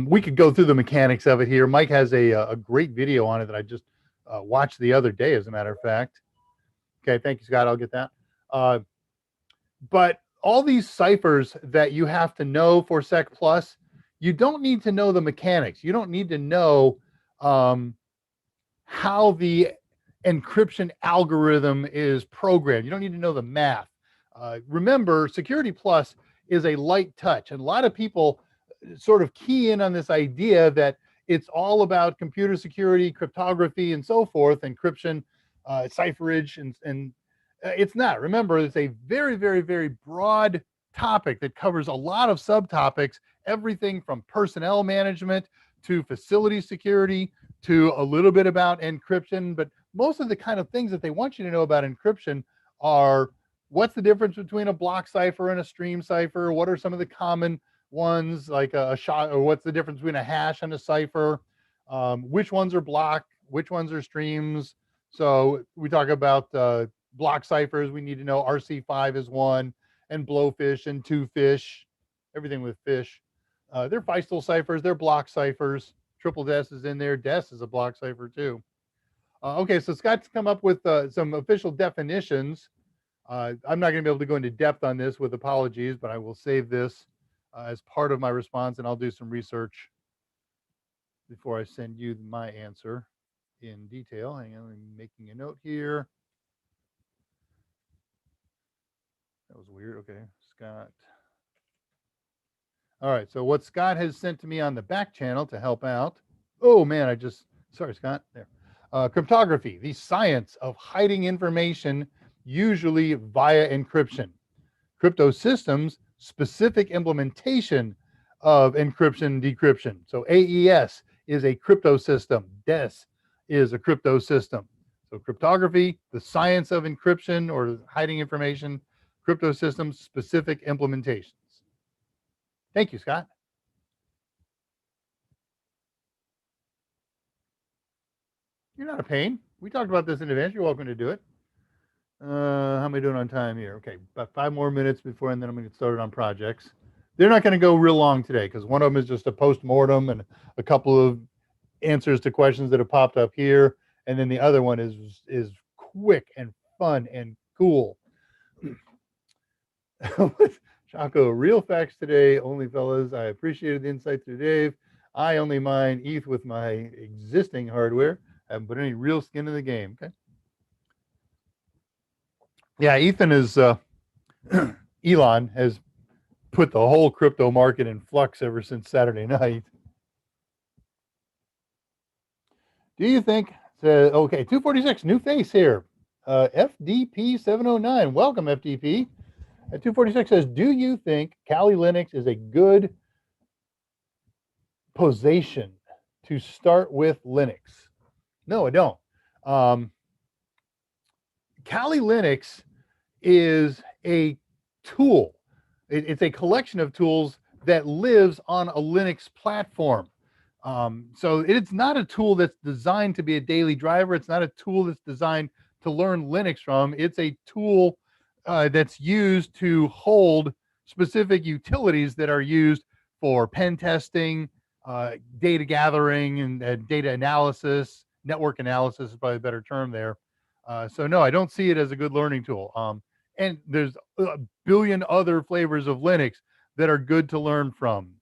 We could go through the mechanics of it here. Mike has a great video on it that I just watched the other day, as a matter of fact. Okay, thank you, Scott. I'll get that. But all these ciphers that you have to know for Sec Plus, you don't need to know the mechanics. You don't need to know how the encryption algorithm is programmed. You don't need to know the math. Remember, Security Plus is a light touch, and a lot of people sort of key in on this idea that it's all about computer security, cryptography, and so forth, encryption, cipherage, and it's not. Remember, it's a very, very, very broad topic that covers a lot of subtopics, everything from personnel management to facility security to a little bit about encryption. But most of the kind of things that they want you to know about encryption are: what's the difference between a block cipher and a stream cipher? What are some of the common ones, like a shot, or what's the difference between a hash and a cipher? Which ones are block, which ones are streams? So we talk about block ciphers. We need to know RC5 is one, and blowfish and twofish, everything with fish. They're FISTL ciphers, they're block ciphers. Triple DES is in there. DES is a block cipher too. Okay, so Scott's come up with some official definitions. I'm not going to be able to go into depth on this, with apologies, but I will save this as part of my response, and I'll do some research before I send you my answer in detail. Hang on, I'm making a note here. That was weird. Okay, Scott. All right, so what Scott has sent to me on the back channel to help out. Oh man, sorry, Scott. There. Cryptography, the science of hiding information, usually via encryption. Crypto systems, specific implementation of encryption decryption. So AES is a crypto system. DES is a crypto system. So cryptography, the science of encryption or hiding information, crypto systems, specific implementations. Thank you, Scott. You're not a pain. We talked about this in advance. You're welcome to do it. How am I doing on time here? Okay, about 5 more minutes before, and then I'm going to get started on projects. They're not going to go real long today because one of them is just a post-mortem and a couple of answers to questions that have popped up here. And then the other one is quick and fun and cool. Chaco, real facts today only, fellas. I appreciated the insight through Dave. I only mine ETH with my existing hardware. I haven't put any real skin in the game. Okay. Yeah, Ethan is Elon has put the whole crypto market in flux ever since Saturday night. Do you think? Okay, 246, new face here. FDP 709. Welcome, FDP. 246 says, do you think Kali Linux is a good position to start with Linux? No, I don't. Kali Linux is a tool. It's a collection of tools that lives on a Linux platform. So it's not a tool that's designed to be a daily driver. It's not a tool that's designed to learn Linux from. It's a tool that's used to hold specific utilities that are used for pen testing, data gathering, and data analysis. Network analysis is probably a better term there. So no, I don't see it as a good learning tool. And there's a billion other flavors of Linux that are good to learn from.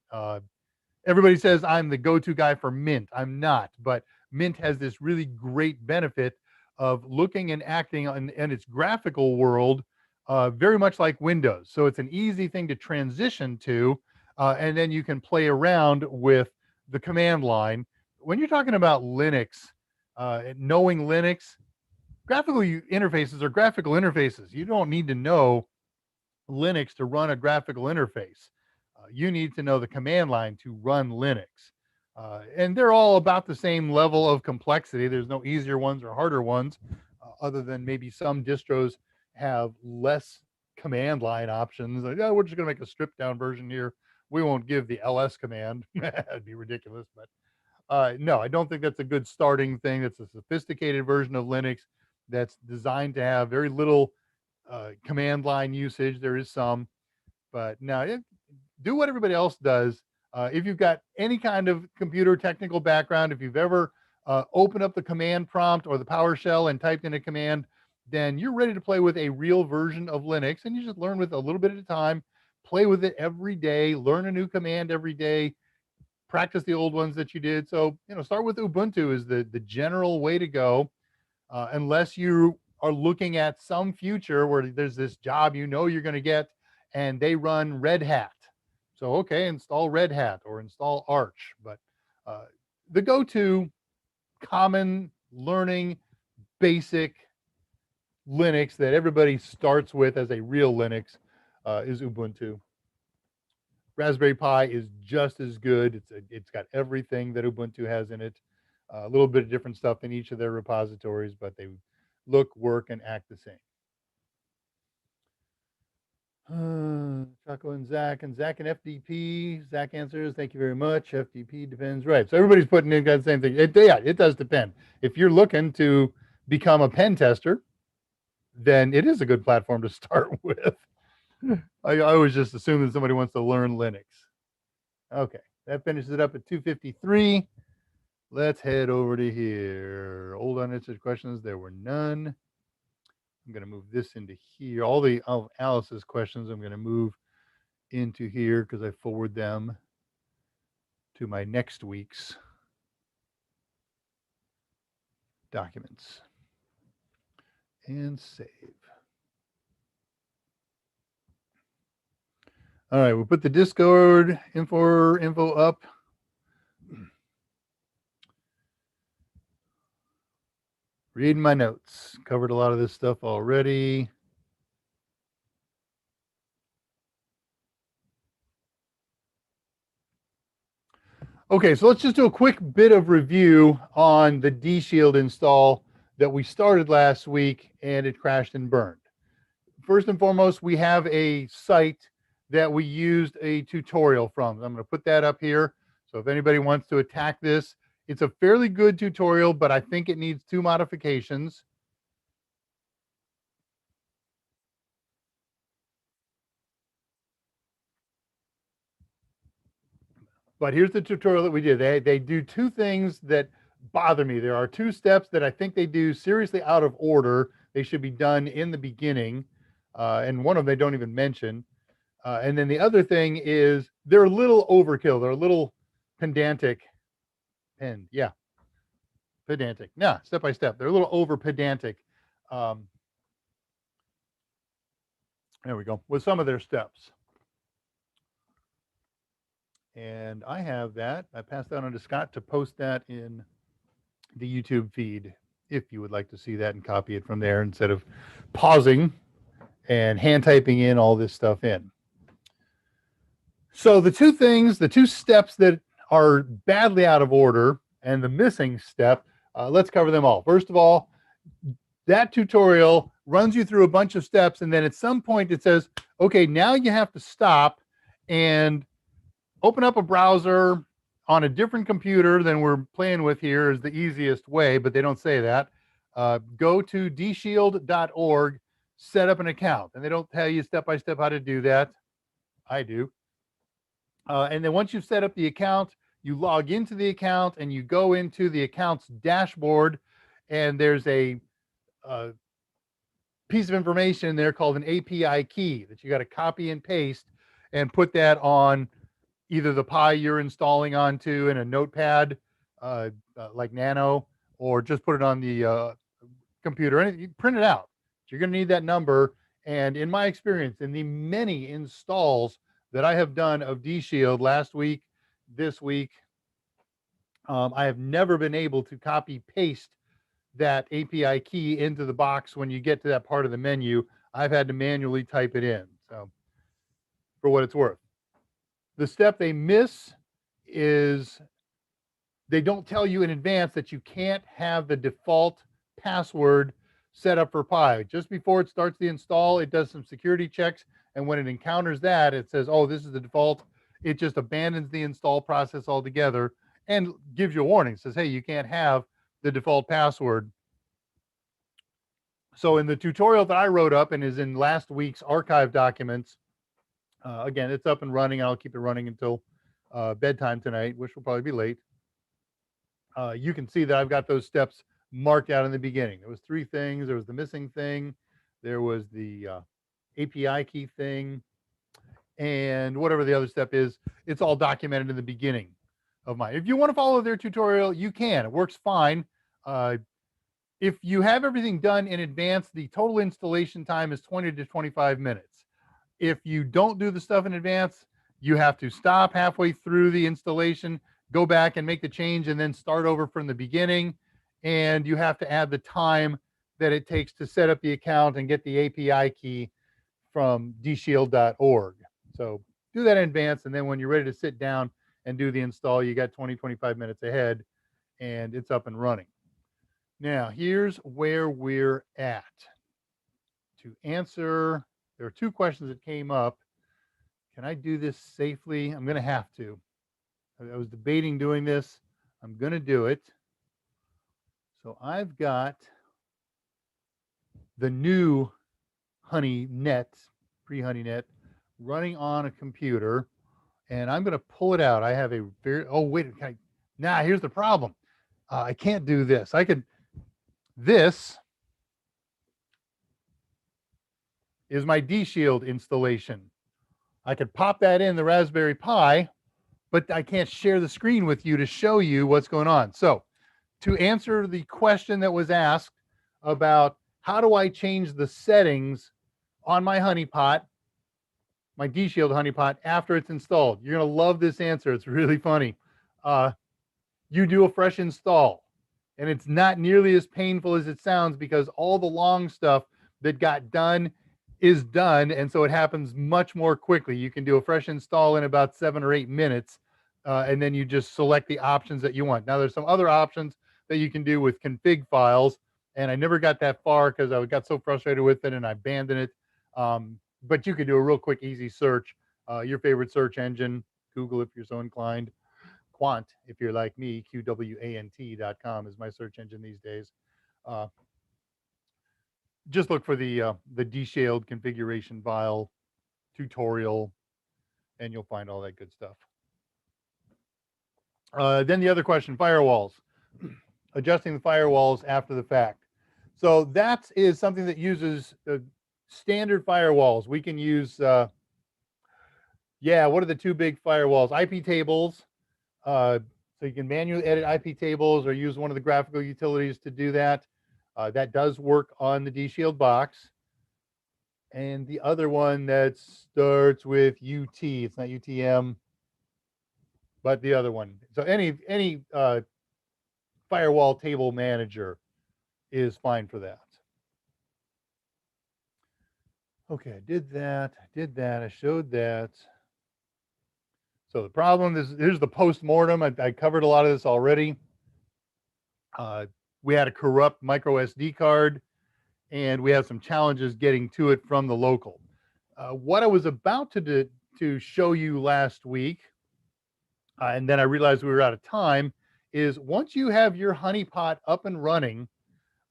Everybody says I'm the go-to guy for Mint. I'm not, but Mint has this really great benefit of looking and acting in its graphical world very much like Windows. So it's an easy thing to transition to, and then you can play around with the command line. When you're talking about Linux, knowing Linux, graphical interfaces are graphical interfaces. You don't need to know Linux to run a graphical interface. You need to know the command line to run Linux. And they're all about the same level of complexity. There's no easier ones or harder ones, other than maybe some distros have less command line options. Like, oh, we're just going to make a stripped down version here. We won't give the ls command. That'd be ridiculous. But no, I don't think that's a good starting thing. It's a sophisticated version of Linux that's designed to have very little command line usage. There is some, but no, do what everybody else does. If you've got any kind of computer technical background, if you've ever opened up the command prompt or the PowerShell and typed in a command, then you're ready to play with a real version of Linux, and you just learn with a little bit at a time, play with it every day, learn a new command every day, practice the old ones that you did. So, start with Ubuntu is the general way to go, unless you are looking at some future where there's this job you're going to get, and they run Red Hat. So, okay, install Red Hat or install Arch. But the go-to common learning basic Linux that everybody starts with as a real Linux is Ubuntu. Raspberry Pi is just as good. It's got everything that Ubuntu has in it. A little bit of different stuff in each of their repositories, but they look, work, and act the same. Chaco and Zach and FDP. Zach answers, thank you very much. FDP depends. Right. So everybody's putting in the same thing. It does depend. If you're looking to become a pen tester, then it is a good platform to start with. I always just assume that somebody wants to learn Linux. Okay. That finishes it up at 2:53. Let's head over to here. Old unanswered questions. There were none. I'm going to move this into here. All Alice's questions I'm going to move into here because I forward them to my next week's documents and save. All right, we'll put the Discord info up. Reading my notes. Covered a lot of this stuff already. Okay, so let's just do a quick bit of review on the D-Shield install that we started last week and it crashed and burned. First and foremost, we have a site that we used a tutorial from. I'm going to put that up here. So if anybody wants to attack this, it's a fairly good tutorial, but I think it needs 2 modifications. But here's the tutorial that we did. They do 2 things that bother me. There are 2 steps that I think they do seriously out of order. They should be done in the beginning. And one of them they don't even mention. And then the other thing is they're a little overkill. They're a little pedantic. Pedantic. Yeah, step by step. They're a little over pedantic. There we go. With some of their steps. And I have that. I passed that on to Scott to post that in the YouTube feed if you would like to see that and copy it from there instead of pausing and hand typing in all this stuff in. So the 2 steps that are badly out of order and the missing step, let's cover them all. First of all, that tutorial runs you through a bunch of steps, and then at some point it says, okay, now you have to stop and open up a browser on a different computer than we're playing with here is the easiest way, but they don't say that. Go to dshield.org, set up an account. And they don't tell you step by step how to do that. I do. And then once you've set up the account, you log into the account and you go into the account's dashboard, and there's a piece of information there called an API key that you got to copy and paste and put that on either the Pi you're installing onto in a notepad like Nano, or just put it on the computer and you print it out. You're going to need that number. And in my experience, in the many installs that I have done of D-Shield last week, this week, I have never been able to copy paste that API key into the box when you get to that part of the menu. I've had to manually type it in. So for what it's worth. The step they miss is they don't tell you in advance that you can't have the default password set up for Pi. Just before it starts the install, it does some security checks. And when it encounters that, it says, oh, this is the default. It just abandons the install process altogether and gives you a warning. It says, hey, you can't have the default password. So in the tutorial that I wrote up and is in last week's archive documents, again, it's up and running. I'll keep it running until bedtime tonight, which will probably be late. You can see that I've got those steps marked out in the beginning. There was 3 things. There was the missing thing. There was the API key thing. And whatever the other step is, it's all documented in the beginning of mine. If you want to follow their tutorial, you can. It works fine. If you have everything done in advance, the total installation time is 20 to 25 minutes. If you don't do the stuff in advance, you have to stop halfway through the installation, go back and make the change, and then start over from the beginning. And you have to add the time that it takes to set up the account and get the API key from dshield.org. So do that in advance, and then when you're ready to sit down and do the install, you got 20, 25 minutes ahead, and it's up and running. Now, here's where we're at. To answer, there are 2 questions that came up. Can I do this safely? I'm going to have to. I was debating doing this. I'm going to do it. So I've got the new Honeynet, pre-Honeynet, running on a computer, and I'm going to pull it out. I have a very, oh, wait, here's the problem. I can't do this. This is my D-Shield installation. I could pop that in the Raspberry Pi, but I can't share the screen with you to show you what's going on. So to answer the question that was asked about how do I change the settings on my honeypot, my D-Shield honeypot, after it's installed, you're going to love this answer. It's really funny. You do a fresh install, and it's not nearly as painful as it sounds because all the long stuff that got done is done, and so it happens much more quickly. You can do a fresh install in about 7 or 8 minutes, and then you just select the options that you want. Now, there's some other options that you can do with config files, and I never got that far because I got so frustrated with it and I abandoned it. But you could do a real quick, easy search. Your favorite search engine, Google if you're so inclined. Quant, if you're like me, QWANT.com is my search engine these days. Just look for the D-Shield configuration file tutorial, and you'll find all that good stuff. Then the other question, firewalls. Adjusting the firewalls after the fact. So that is something that uses standard firewalls. We can use, what are the two big firewalls? IP tables. So you can manually edit IP tables or use one of the graphical utilities to do that. That does work on the D-Shield box. And the other one that starts with UT, it's not UTM, but the other one. So any firewall table manager is fine for that. Okay, I did that, I showed that. So the problem is, here's the post-mortem. I covered a lot of this already. We had a corrupt micro SD card, and we had some challenges getting to it from the local. What I was about to show you last week, and then I realized we were out of time, is once you have your honeypot up and running,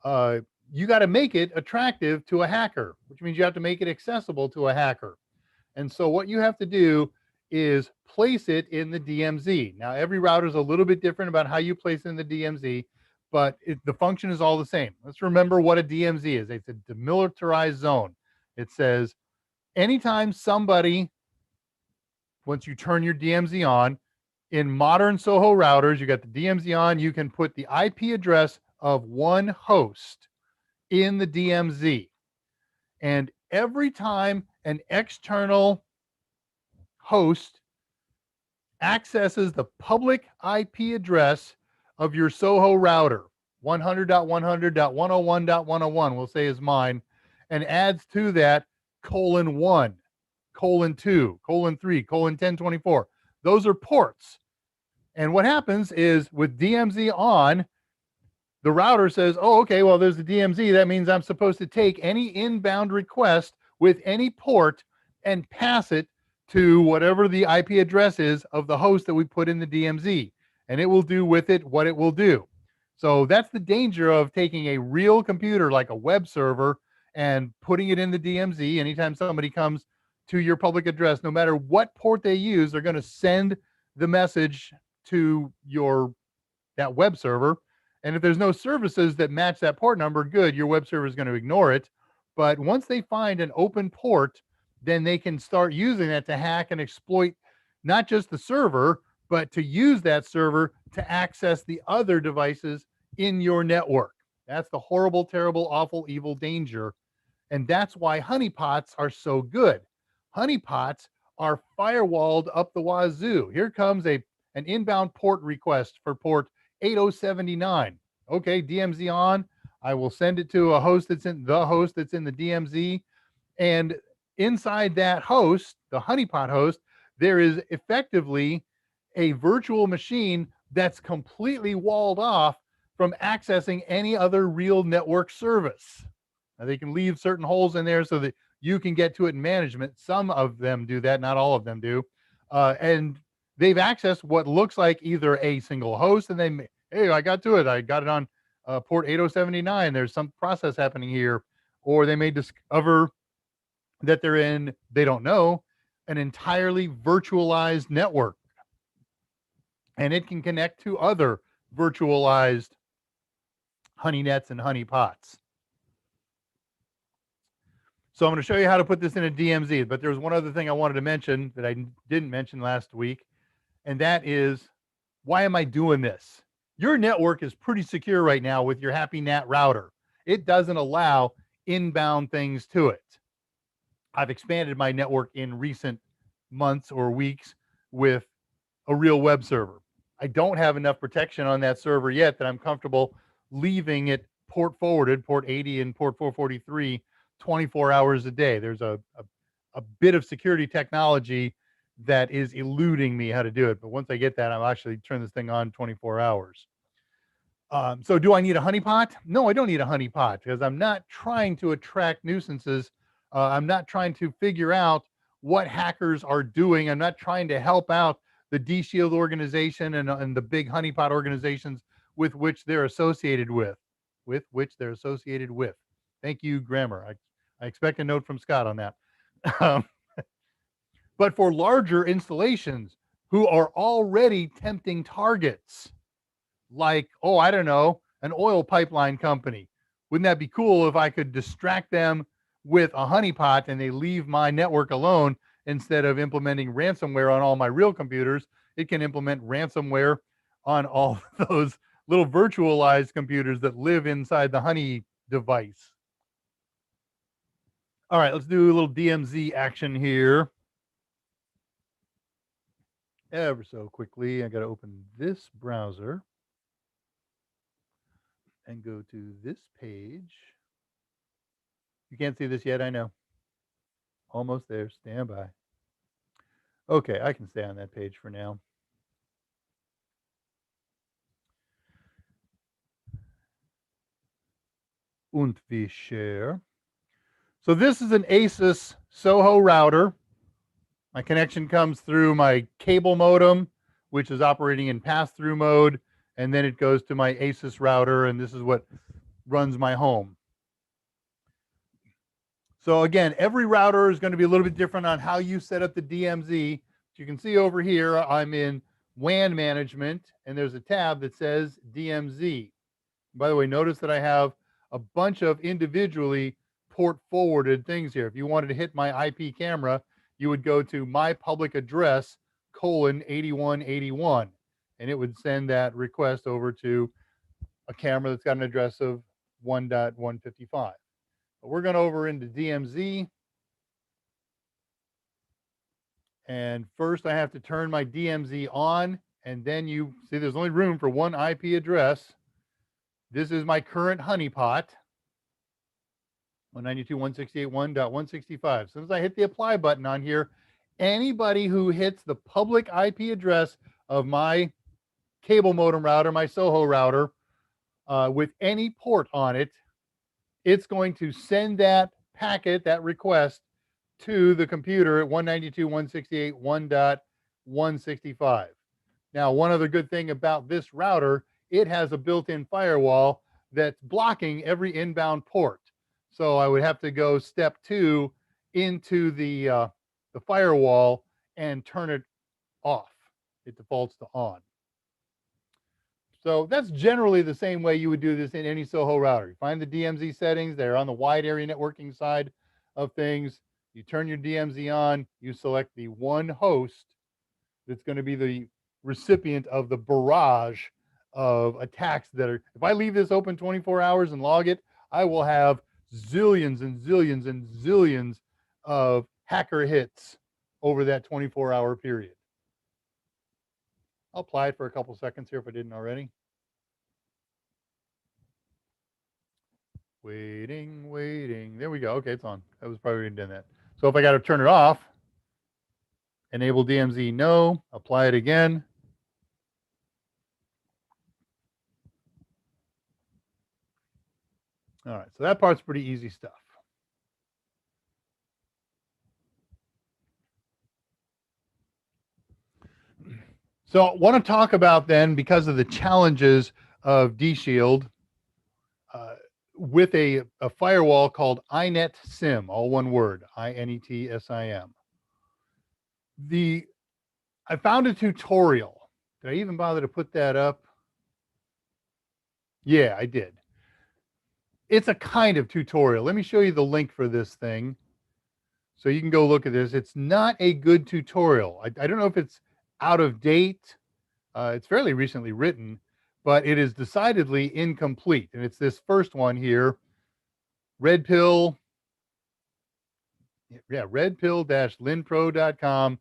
you got to make it attractive to a hacker, which means you have to make it accessible to a hacker. And so what you have to do is place it in the DMZ. Now, every router is a little bit different about how you place it in the DMZ, but the function is all the same. Let's remember what a DMZ is. It's a demilitarized zone. It says anytime somebody, once you turn your DMZ on, in modern Soho routers, you got the DMZ on, you can put the IP address of one host in the DMZ. And every time an external host accesses the public IP address of your Soho router, 100.100.101.101, we'll say is mine, and adds to that :1, :2, :3, :1024. Those are ports. And what happens is with DMZ on, the router says, oh, okay, well, there's the DMZ. That means I'm supposed to take any inbound request with any port and pass it to whatever the IP address is of the host that we put in the DMZ. And it will do with it what it will do. So that's the danger of taking a real computer like a web server and putting it in the DMZ. Anytime somebody comes to your public address, no matter what port they use, they're going to send the message to that web server. And if there's no services that match that port number, good, your web server is going to ignore it. But once they find an open port, then they can start using that to hack and exploit not just the server, but to use that server to access the other devices in your network. That's the horrible, terrible, awful, evil danger. And that's why honeypots are so good. Honeypots are firewalled up the wazoo. Here comes an inbound port request for port 8079. Okay, DMZ on. I will send it to a host that's in the DMZ. And inside that host, the honeypot host, there is effectively a virtual machine that's completely walled off from accessing any other real network service. Now, they can leave certain holes in there so that you can get to it in management. Some of them do that, not all of them do. And they've accessed what looks like either a single host, and hey, I got to it. I got it on port 8079. There's some process happening here. Or they may discover that they're in, they don't know, an entirely virtualized network. And it can connect to other virtualized Honeynets and honeypots. So I'm going to show you how to put this in a DMZ, but there's one other thing I wanted to mention that I didn't mention last week, and that is, why am I doing this? Your network is pretty secure right now with your HappyNat router. It doesn't allow inbound things to it. I've expanded my network in recent months or weeks with a real web server. I don't have enough protection on that server yet that I'm comfortable leaving it port forwarded, port 80 and port 443, 24 hours a day. There's a bit of security technology that is eluding me how to do it. But once I get that, I'll actually turn this thing on 24 hours. So do I need a honeypot? No, I don't need a honeypot because I'm not trying to attract nuisances. I'm not trying to figure out what hackers are doing. I'm not trying to help out the DShield organization and the big honeypot organizations with which they're associated with. Thank you, grammar. I expect a note from Scott on that. But for larger installations who are already tempting targets, like, oh, I don't know, an oil pipeline company. Wouldn't that be cool if I could distract them with a honeypot and they leave my network alone instead of implementing ransomware on all my real computers? It can implement ransomware on all those little virtualized computers that live inside the honey device. All right, let's do a little DMZ action here. Ever so quickly, I got to open this browser and go to this page. You can't see this yet, I know. Almost there, stand by. Okay, I can stay on that page for now. Und wir share. So this is an Asus Soho router. My connection comes through my cable modem, which is operating in pass-through mode, and then it goes to my Asus router, and this is what runs my home. So again, every router is going to be a little bit different on how you set up the DMZ. You can see over here, I'm in WAN management, and there's a tab that says DMZ. By the way, notice that I have a bunch of individually port forwarded things here. If you wanted to hit my IP camera, you would go to my public address :8181, and it would send that request over to a camera that's got an address of 1.155. But we're going over into DMZ. And first I have to turn my DMZ on, and then you see there's only room for one IP address. This is my current honeypot, 192.168.1.165. As soon as I hit the apply button on here, anybody who hits the public IP address of my cable modem router, my Soho router, with any port on it, it's going to send that packet, that request, to the computer at 192.168.1.165. Now, one other good thing about this router, it has a built-in firewall that's blocking every inbound port. So I would have to go step 2 into the firewall and turn it off. It defaults to on. So that's generally the same way you would do this in any Soho router. You find the DMZ settings, they're on the wide area networking side of things. You turn your DMZ on, you select the one host that's going to be the recipient of the barrage of attacks that are, if I leave this open 24 hours and log it, I will have zillions and zillions and zillions of hacker hits over that 24-hour period. I'll apply it for a couple seconds here if I didn't already. Waiting. There we go. Okay, it's on. That was probably done that. So if I got to turn it off, enable DMZ, no. Apply it again. All right, so that part's pretty easy stuff. So I want to talk about then, because of the challenges of DShield, with a firewall called iNet SIM, all one word, INETSIM. I found a tutorial. Did I even bother to put that up? Yeah, I did. It's a kind of tutorial. Let me show you the link for this thing. So you can go look at this. It's not a good tutorial. I don't know if it's out of date. It's fairly recently written, but it is decidedly incomplete. And it's this first one here, red pill. Yeah, redpill-linpro.com.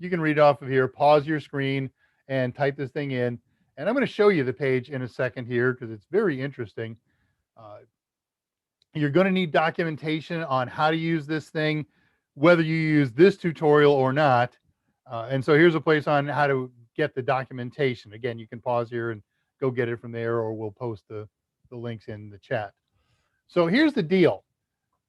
You can read off of here, pause your screen and type this thing in. And I'm going to show you the page in a second here because it's very interesting. You're going to need documentation on how to use this thing, whether you use this tutorial or not. And so here's a place on how to get the documentation. Again, you can pause here and go get it from there, or we'll post the links in the chat. So here's the deal.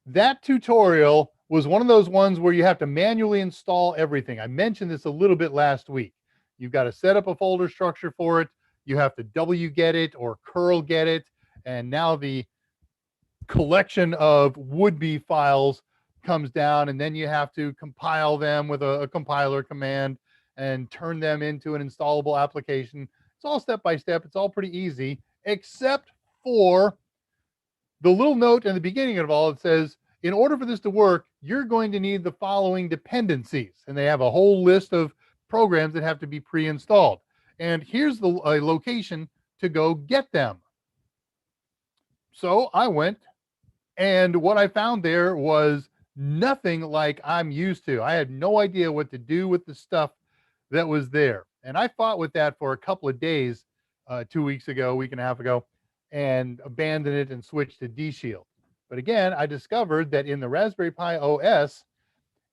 That tutorial was one of those ones where you have to manually install everything. I mentioned this a little bit last week. You've got to set up a folder structure for it. You have to wget it or curl get it. And now the collection of would-be files comes down, and then you have to compile them with a compiler command and turn them into an installable application. It's all step by step. It's all pretty easy, except for the little note in the beginning of it all. It says, in order for this to work, you're going to need the following dependencies. And they have a whole list of programs that have to be pre-installed. And here's the location to go get them. So I went, and what I found there was nothing like I'm used to. I had no idea what to do with the stuff that was there. And I fought with that for a couple of days, 2 weeks ago, a week and a half ago, and abandoned it and switched to DShield. But again, I discovered that in the Raspberry Pi OS,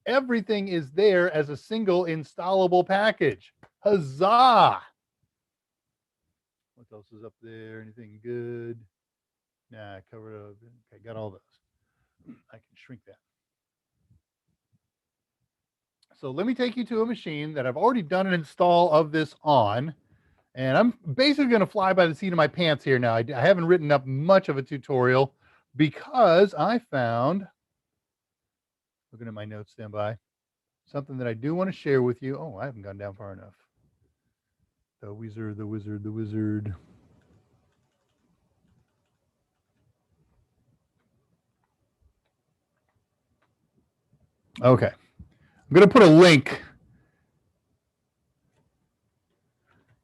everything is there as a single installable package. Huzzah! What else is up there? Anything good? Nah, I covered it. Okay, got all those. I can shrink that. So let me take you to a machine that I've already done an install of this on. And I'm basically going to fly by the seat of my pants here now. I haven't written up much of a tutorial because I found, looking at my notes, stand by, something that I do want to share with you. Oh, I haven't gone down far enough. The wizard, the wizard, the wizard. Okay. I'm going to put a link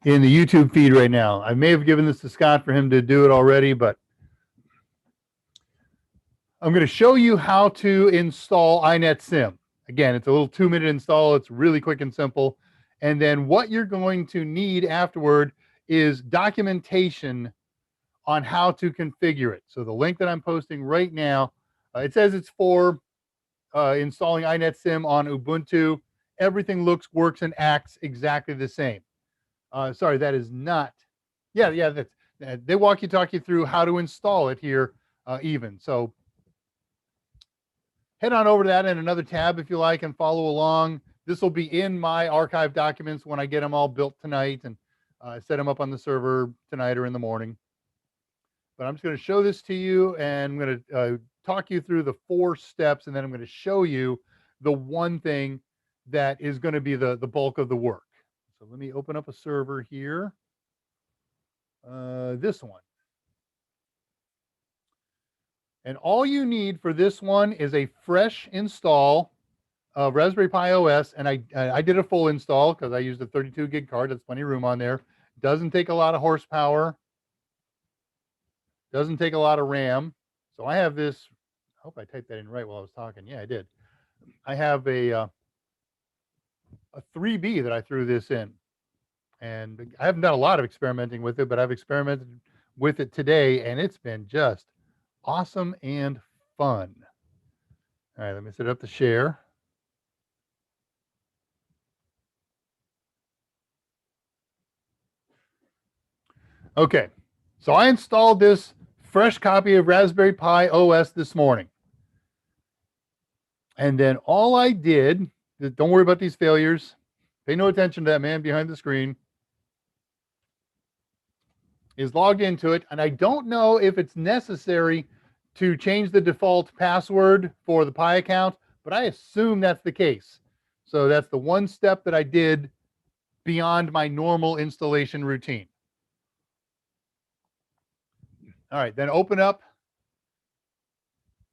in the YouTube feed right now. I may have given this to Scott for him to do it already, but I'm going to show you how to install iNet Sim. Again, it's a little 2-minute install. It's really quick and simple. And then what you're going to need afterward is documentation on how to configure it. So the link that I'm posting right now, it says it's for installing iNet Sim on Ubuntu. Everything works, and acts exactly the same. Sorry, that is not. Yeah, that's. They talk you through how to install it here, even. So head on over to that in another tab if you like and follow along. This will be in my archive documents when I get them all built tonight and set them up on the server tonight or in the morning. But I'm just going to show this to you, and I'm going to talk you through the 4 steps, and then I'm going to show you the one thing that is going to be the bulk of the work. So let me open up a server here. This one. And all you need for this one is a fresh install of Raspberry Pi OS. And I did a full install because I used a 32 gig card. That's plenty of room on there. Doesn't take a lot of horsepower. Doesn't take a lot of RAM. So I have this. I hope I typed that in right while I was talking. Yeah, I did. I have a 3B that I threw this in. And I haven't done a lot of experimenting with it, but I've experimented with it today, and it's been just awesome and fun. All right, let me set up the share. Okay, so I installed this fresh copy of Raspberry Pi OS this morning. And then all I did, don't worry about these failures. Pay no attention to that man behind the screen. Is logged into it, and I don't know if it's necessary to change the default password for the Pi account, but I assume that's the case. So that's the one step that I did beyond my normal installation routine. All right, then open up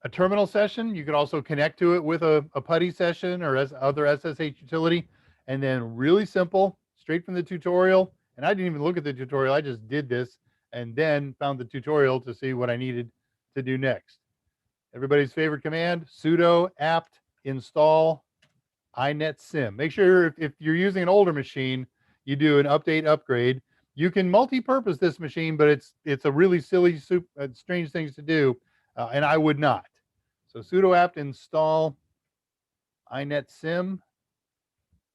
a terminal session. You could also connect to it with a PuTTY session or as other SSH utility. And then really simple, straight from the tutorial. And I didn't even look at the tutorial. I just did this and then found the tutorial to see what I needed to do next. Everybody's favorite command, sudo apt install inetsim. Make sure if you're using an older machine, you do an update upgrade. You can multi-purpose this machine, but it's a really silly, strange things to do, and I would not. So sudo apt install inetsim.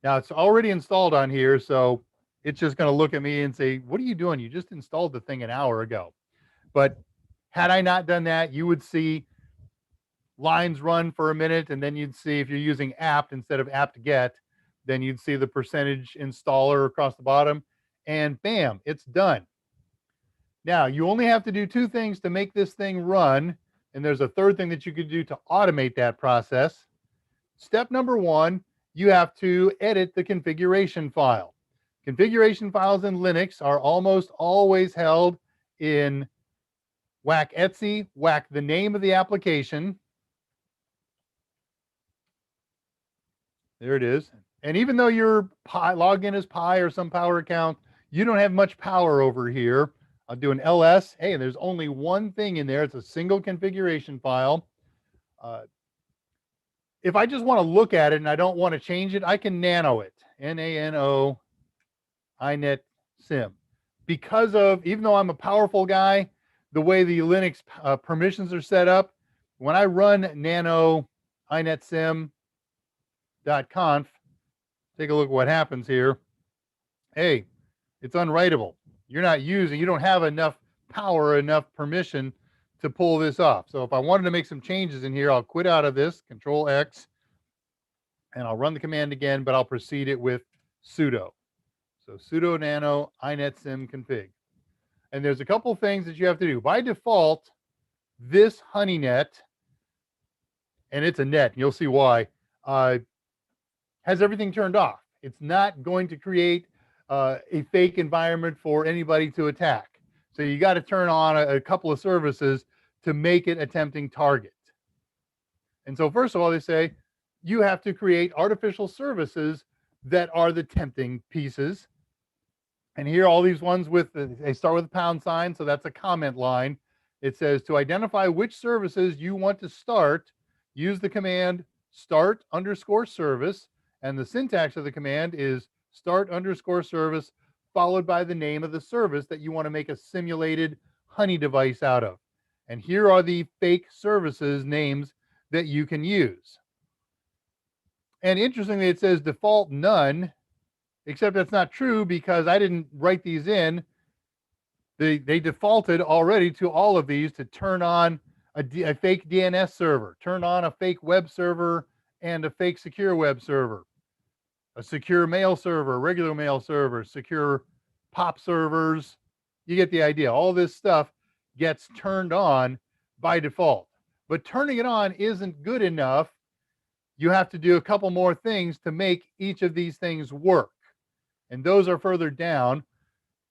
Now it's already installed on here, so it's just going to look at me and say, "What are you doing? You just installed the thing an hour ago." But had I not done that, you would see lines run for a minute, and then you'd see if you're using apt instead of apt-get, then you'd see the percentage installer across the bottom, and bam, it's done. Now, you only have to do two things to make this thing run, and there's a third thing that you could do to automate that process. Step number one, you have to edit the configuration file. Configuration files in Linux are almost always held in whack etc, whack the name of the application. There it is. And even though you're logged in as Pi or some power account, you don't have much power over here. I'll do an ls. Hey, there's only one thing in there. It's a single configuration file. If I just want to look at it and I don't want to change it, I can nano it. N-A-N-O inetsim. Because of, even though I'm a powerful guy, the way the Linux permissions are set up, when I run nano inetsim.conf, take a look at what happens here. Hey, it's unwritable. You don't have enough power, enough permission to pull this off. So if I wanted to make some changes in here, I'll quit out of this, Control X, and I'll run the command again, but I'll precede it with sudo. So sudo nano inetsim config. And there's a couple things that you have to do. By default, this Honeynet, and it's a net, and you'll see why, has everything turned off. It's not going to create a fake environment for anybody to attack. So you got to turn on a couple of services to make it a tempting target. And so first of all, they say you have to create artificial services that are the tempting pieces. And here, all these ones they start with a pound sign, so that's a comment line. It says to identify which services you want to start, use the command start _ service, and the syntax of the command is start _ service followed by the name of the service that you want to make a simulated honey device out of. And here are the fake services names that you can use. And interestingly, it says default none, except that's not true because I didn't write these in. They defaulted already to all of these to turn on a fake DNS server, turn on a fake web server and a fake secure web server, a secure mail server, regular mail server, secure POP servers. You get the idea. All this stuff gets turned on by default. But turning it on isn't good enough. You have to do a couple more things to make each of these things work. And those are further down.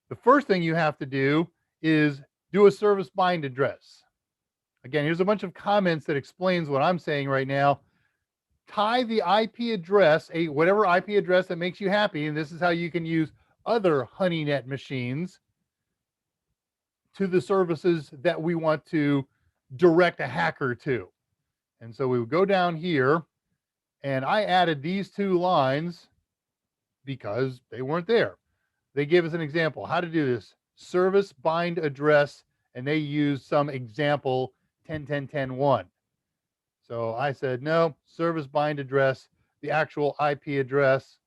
The first thing you have to do is do a service bind address. Again, here's a bunch of comments that explains what I'm saying right now. Tie the IP address, whatever IP address that makes you happy, and this is how you can use other Honeynet machines, to the services that we want to direct a hacker to. And so we would go down here, and I added these two lines because they weren't there. They gave us an example how to do this service bind address, and they used some example 10.10.10.1. So I said, no, service bind address, the actual IP address.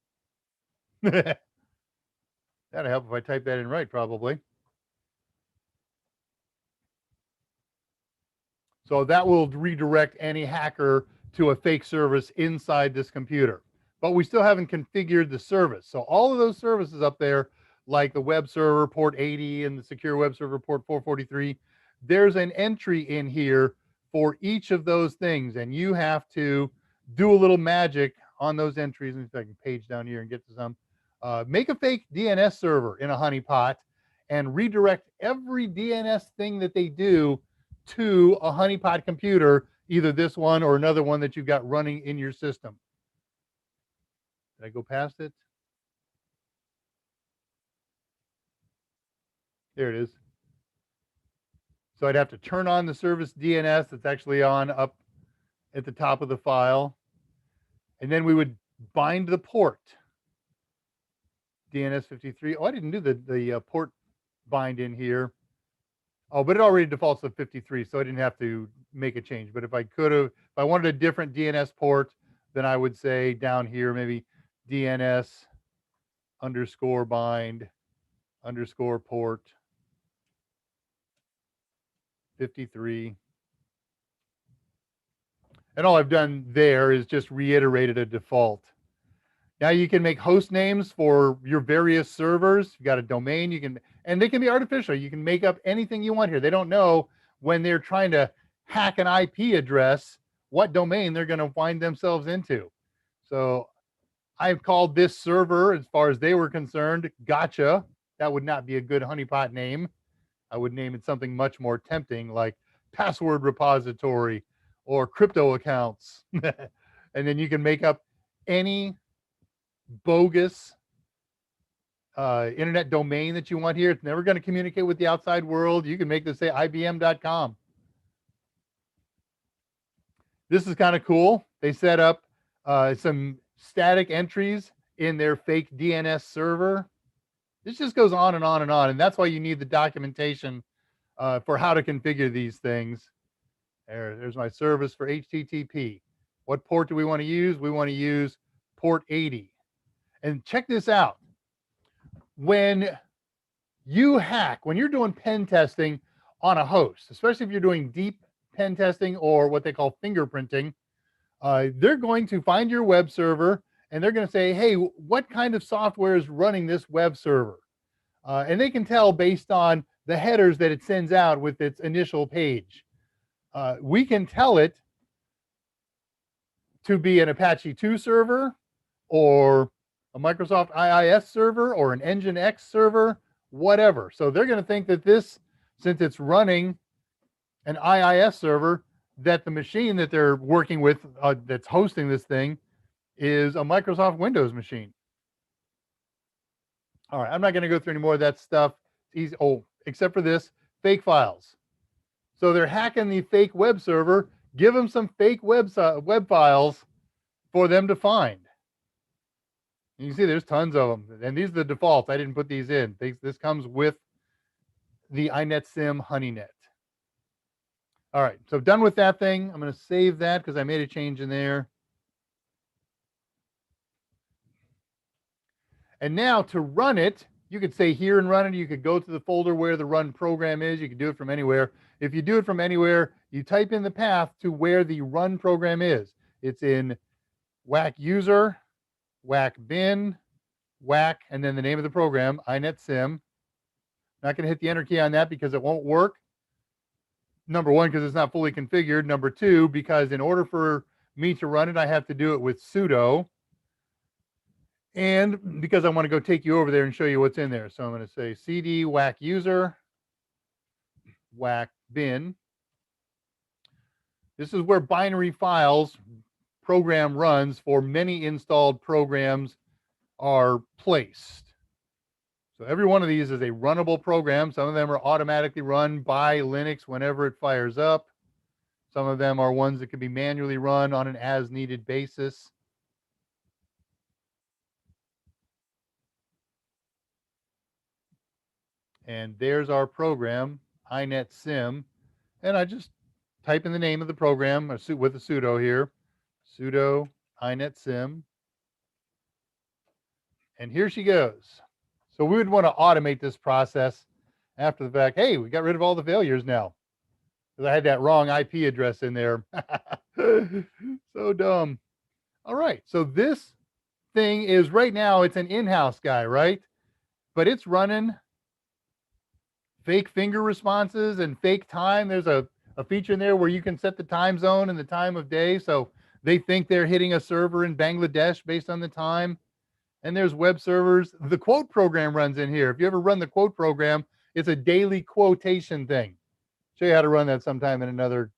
That'd help if I type that in right, probably. So that will redirect any hacker to a fake service inside this computer. But we still haven't configured the service. So all of those services up there, like the web server port 80 and the secure web server port 443, there's an entry in here for each of those things. And you have to do a little magic on those entries. And if I can page down here and get to some, make a fake DNS server in a honeypot and redirect every DNS thing that they do to a honeypot computer either this one or another one that you've got running in your system. Did I go past it? There it is. So I'd have to turn on the service DNS that's actually on up at the top of the file. And then we would bind the port. DNS 53. Oh, I didn't do the port bind in here. Oh, but it already defaults to 53, so I didn't have to make a change. But if I could have, if I wanted a different DNS port, then I would say down here, maybe DNS underscore bind underscore port 53. And all I've done there is just reiterated a default. Now you can make host names for your various servers. You got a domain, you can, and they can be artificial. You can make up anything you want here. They don't know when they're trying to hack an IP address, what domain they're going to find themselves into. So I've called this server, as far as they were concerned, gotcha. That would not be a good honeypot name. I would name it something much more tempting, like password repository or crypto accounts. And then you can make up any bogus internet domain that you want here. It's never going to communicate with the outside world. You can make this say ibm.com. This is kind of cool. They set up some static entries in their fake DNS server. This just goes on and on and on. And that's why you need the documentation for how to configure these things. There's my service for HTTP. What port do we want to use? We want to use port 80. And check this out. When you hack, when you're doing pen testing on a host, especially if you're doing deep pen testing or what they call fingerprinting, they're going to find your web server and they're going to say, hey, what kind of software is running this web server? And they can tell based on the headers that it sends out with its initial page. We can tell it to be an Apache 2 server or a Microsoft IIS server or an Nginx server, whatever. So they're going to think that this, since it's running an IIS server, that the machine that they're working with that's hosting this thing is a Microsoft Windows machine. All right, I'm not going to go through any more of that stuff. It's easy. Oh, except for this, fake files. So they're hacking the fake web server. Give them some fake web files for them to find. You can see there's tons of them. And these are the defaults. I didn't put these in. This comes with the iNetSim Honeynet. All right, so done with that thing. I'm going to save that because I made a change in there. And now to run it, you could say here and run it. You could go to the folder where the run program is. You can do it from anywhere. If you do it from anywhere, you type in the path to where the run program is. It's in whack user, whack bin, whack, and then the name of the program, iNetSim. Not going to hit the enter key on that because it won't work. Number one, because it's not fully configured. Number two, because in order for me to run it, I have to do it with sudo. And because I want to go take you over there and show you what's in there. So I'm going to say cd whack user, whack bin. This is where binary files program runs for many installed programs are placed. So every one of these is a runnable program. Some of them are automatically run by Linux whenever it fires up. Some of them are ones that can be manually run on an as-needed basis. And there's our program, iNetSim. And I just type in the name of the program with a sudo here, sudo iNetSim. And here she goes. So we would want to automate this process after the fact. Hey, we got rid of all the failures now because I had that wrong IP address in there. So dumb. All right. So this thing is right now, it's an in-house guy, right? But it's running fake finger responses and fake time. There's a feature in there where you can set the time zone and the time of day. So they think they're hitting a server in Bangladesh based on the time. And there's web servers. The quote program runs in here. If you ever run the quote program, it's a daily quotation thing. Show you how to run that sometime in another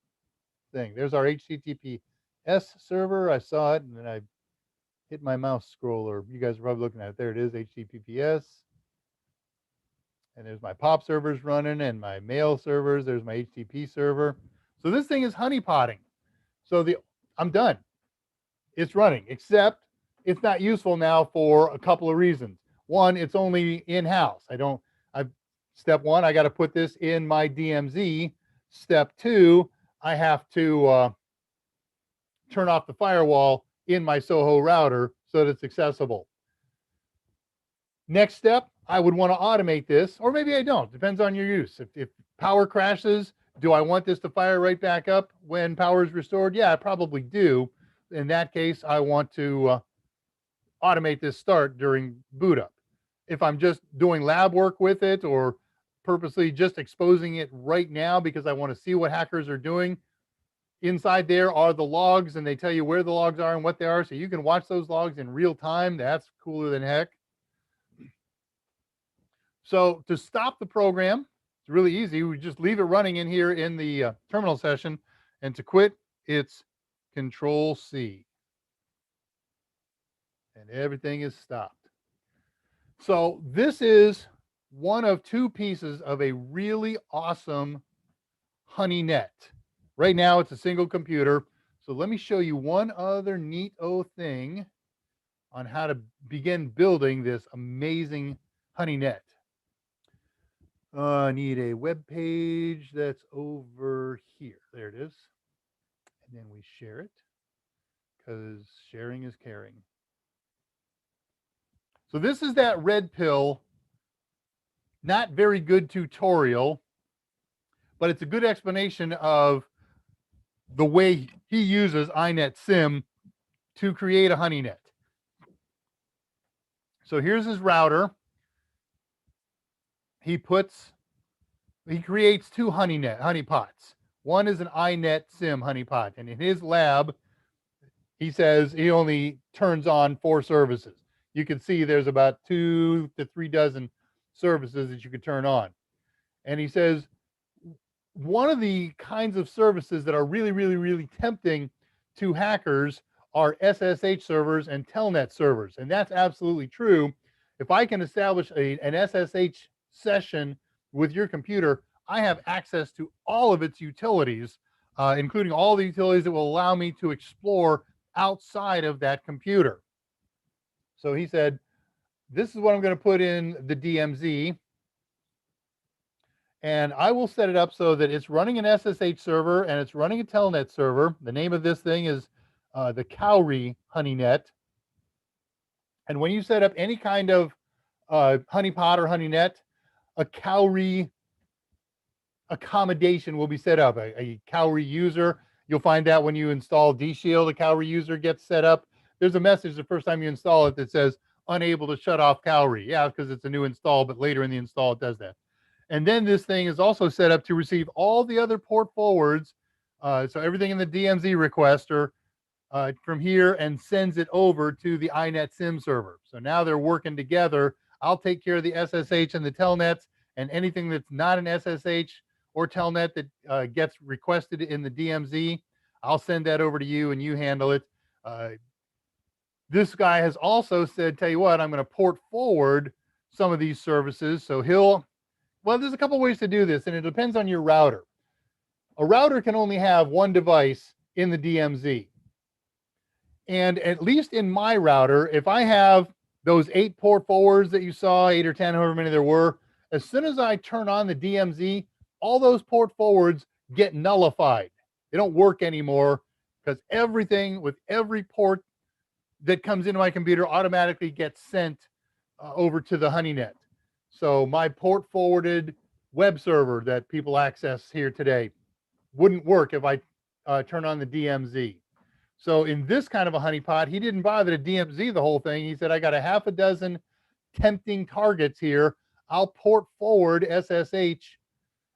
thing. There's our HTTPS server. I saw it, and then I hit my mouse scroller. You guys are probably looking at it. There it is, HTTPS. And there's my POP servers running and my mail servers. There's my HTTP server. So this thing is honeypotting. So I'm done. It's running, except it's not useful now for a couple of reasons. One, it's only in-house. Step one, I got to put this in my DMZ. Step two, I have to turn off the firewall in my Soho router so that it's accessible. Next step, I would want to automate this, or maybe I don't. Depends on your use. If power crashes, do I want this to fire right back up when power is restored? Yeah, I probably do. In that case, I want to automate this start during boot up. If I'm just doing lab work with it or purposely just exposing it right now because I want to see what hackers are doing, inside there are the logs, and they tell you where the logs are and what they are, so you can watch those logs in real time. That's cooler than heck. So to stop the program, it's really easy. We just leave it running in here in the terminal session, and to quit, it's Control-C. And everything is stopped. So this is one of two pieces of a really awesome Honeynet. Right now, it's a single computer. So let me show you one other neat-o thing on how to begin building this amazing Honeynet. I need a web page that's over here. There it is. And then we share it because sharing is caring. So this is that red pill, not very good tutorial, but it's a good explanation of the way he uses iNetSim to create a Honeynet. So here's his router. He creates two honeypots. One is an iNetSim honeypot, and in his lab, he says he only turns on 4 services. You can see there's about 2 to 3 dozen services that you could turn on. And he says one of the kinds of services that are really, really, really tempting to hackers are SSH servers and telnet servers. And that's absolutely true. If I can establish an SSH session with your computer, I have access to all of its utilities, including all the utilities that will allow me to explore outside of that computer. So he said, this is what I'm going to put in the DMZ. And I will set it up so that it's running an SSH server and it's running a telnet server. The name of this thing is the kathyy Honeynet. And when you set up any kind of honeypot or Honeynet, a kathyy accommodation will be set up, a kathyy user. You'll find that when you install DShield, a kathyy user gets set up. There's a message the first time you install it that says unable to shut off kathyy. Yeah, because it's a new install, but later in the install it does that. And then this thing is also set up to receive all the other port forwards. So everything in the DMZ requester from here and sends it over to the iNetSim server. So now they're working together. I'll take care of the SSH and the telnets, and anything that's not an SSH or telnet that gets requested in the DMZ, I'll send that over to you and you handle it. This guy has also said, tell you what, I'm going to port forward some of these services. So well, there's a couple ways to do this, and it depends on your router. A router can only have one device in the DMZ. And at least in my router, if I have those 8 port forwards that you saw, 8 or 10, however many there were, as soon as I turn on the DMZ, all those port forwards get nullified. They don't work anymore because everything with every port that comes into my computer automatically gets sent over to the Honeynet. So my port forwarded web server that people access here today wouldn't work if I turn on the DMZ. So in this kind of a honeypot, he didn't bother to DMZ the whole thing. He said, I got a half a dozen tempting targets here. I'll port forward SSH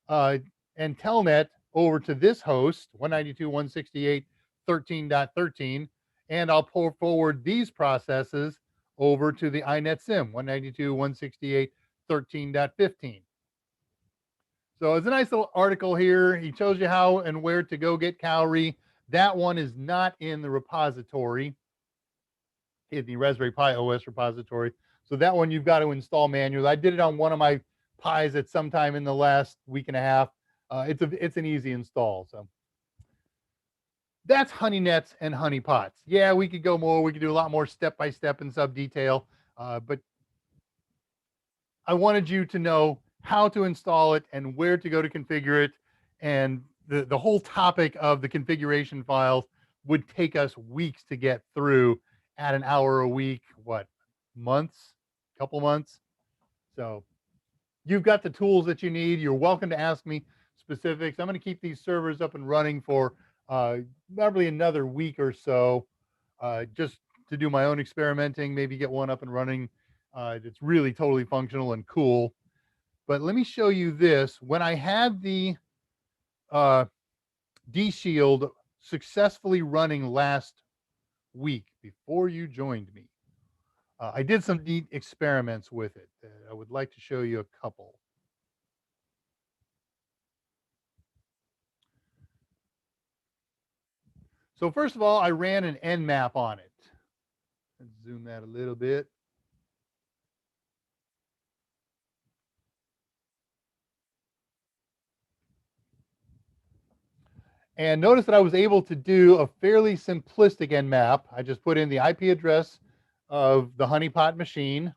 and telnet over to this host, 192.168.13.13, and I'll port forward these processes over to the iNetSim, 192.168.13.15. So it's a nice little article here. He shows you how and where to go get Cowrie. That one is not in the repository, in the Raspberry Pi OS repository. So that one you've got to install manually. I did it on one of my Pis at some time in the last week and a half. It's an easy install. So that's Honeynets and honeypots. Yeah, we could go more. We could do a lot more step-by-step and sub-detail. But I wanted you to know how to install it and where to go to configure it. And the whole topic of the configuration files would take us weeks to get through at an hour a week, what, months, couple months. So you've got the tools that you need. You're welcome to ask me specifics. I'm going to keep these servers up and running for probably another week or so, just to do my own experimenting, maybe get one up and running. It's really totally functional and cool. But let me show you this. When I had the D-Shield successfully running last week before you joined me, I did some neat experiments with it. I would like to show you a couple. So first of all, I ran an Nmap on it. Let's zoom that a little bit. And notice that I was able to do a fairly simplistic Nmap. I just put in the IP address of the honeypot machine,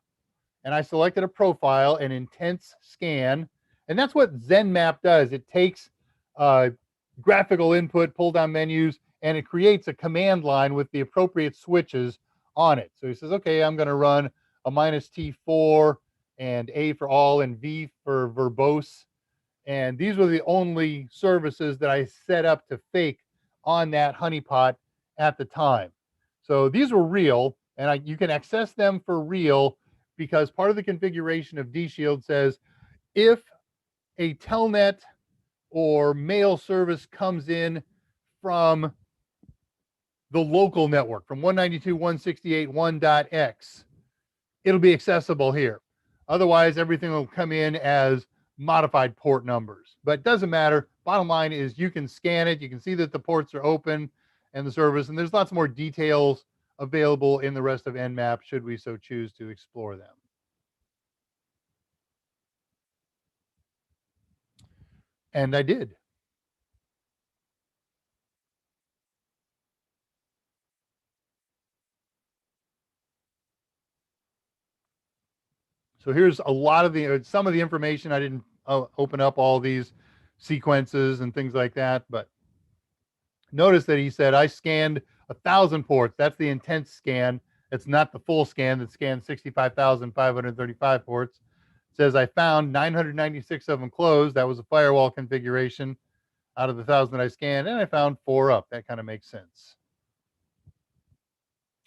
and I selected a profile, an intense scan. And that's what ZenMap does. It takes graphical input, pull down menus, and it creates a command line with the appropriate switches on it. So he says, okay, I'm going to run a -T4 and A for all and V for verbose. And these were the only services that I set up to fake on that honeypot at the time. So these were real, and you can access them for real because part of the configuration of D-Shield says if a telnet or mail service comes in from the local network, from 192.168.1.x, it'll be accessible here. Otherwise, everything will come in as modified port numbers. But it doesn't matter. Bottom line is you can scan it. You can see that the ports are open and the service, and there's lots more details available in the rest of Nmap should we so choose to explore them. And I did. So here's a lot of some of the information. I didn't open up all these sequences and things like that, but notice that he said I scanned 1,000 ports. That's the intense scan. It's not the full scan that scanned 65,535 ports. It says I found 996 of them closed. That was a firewall configuration out of the 1,000 that I scanned, and I found 4 up. That kind of makes sense.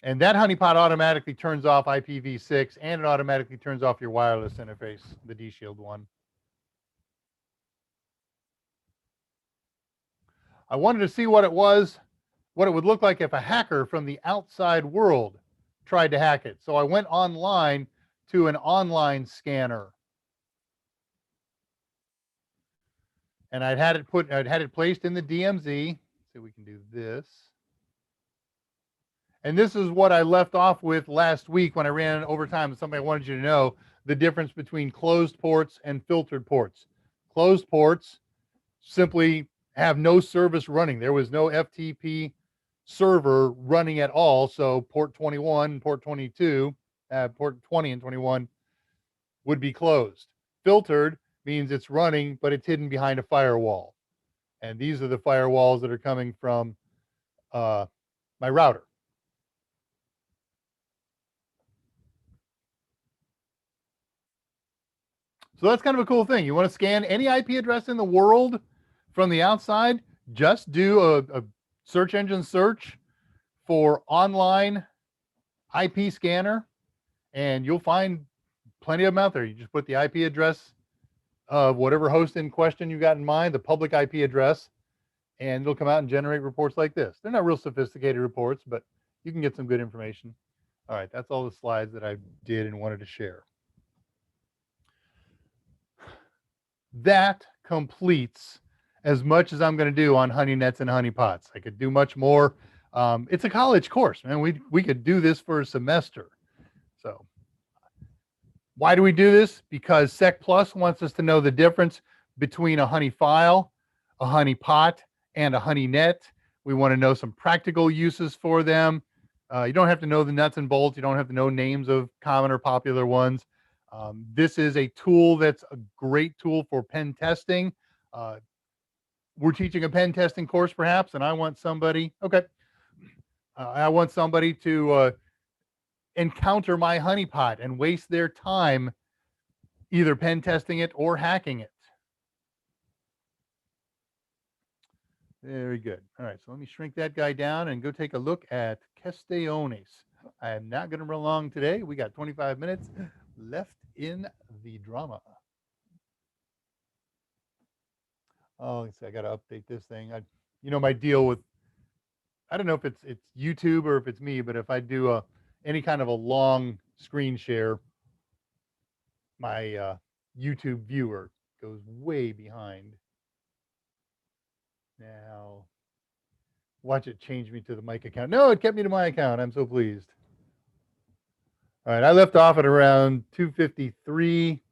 And that honeypot automatically turns off IPv6, and it automatically turns off your wireless interface, the D-Shield one. I wanted to see what it would look like if a hacker from the outside world tried to hack it. So I went online to an online scanner. And I'd had it placed in the DMZ. So we can do this. And this is what I left off with last week when I ran over time. It's something I wanted you to know, the difference between closed ports and filtered ports. Closed ports simply have no service running. There was no FTP server running at all. So port 21, port 22, port 20 and 21 would be closed. Filtered means it's running, but it's hidden behind a firewall. And these are the firewalls that are coming from my router. So that's kind of a cool thing. You want to scan any IP address in the world from the outside, just do a search engine search for online IP scanner, and you'll find plenty of them out there. You just put the IP address of whatever host in question you got in mind, the public IP address, and it'll come out and generate reports like this. They're not real sophisticated reports, but you can get some good information. All right, that's all the slides that I did and wanted to share. That completes as much as I'm going to do on honey nets and honey pots. I could do much more. It's a college course, man. We could do this for a semester. So why do we do this? Because Sec Plus wants us to know the difference between a honey file, a honey pot, and a honey net. We want to know some practical uses for them. You don't have to know the nuts and bolts. You don't have to know names of common or popular ones. This is a tool that's a great tool for pen testing. We're teaching a pen testing course, perhaps, and I want somebody, I want somebody to encounter my honeypot and waste their time either pen testing it or hacking it. Very good. All right, so let me shrink that guy down and go take a look at Castellones. I am not going to run long today. We got 25 minutes left in the drama. Oh, let's see, I got to update this thing. My deal with, I don't know if it's YouTube or if it's me, but if I do any kind of a long screen share, my YouTube viewer goes way behind. Now, watch it change me to the mic account. No, it kept me to my account. I'm so pleased. All right, I left off at around 2:53.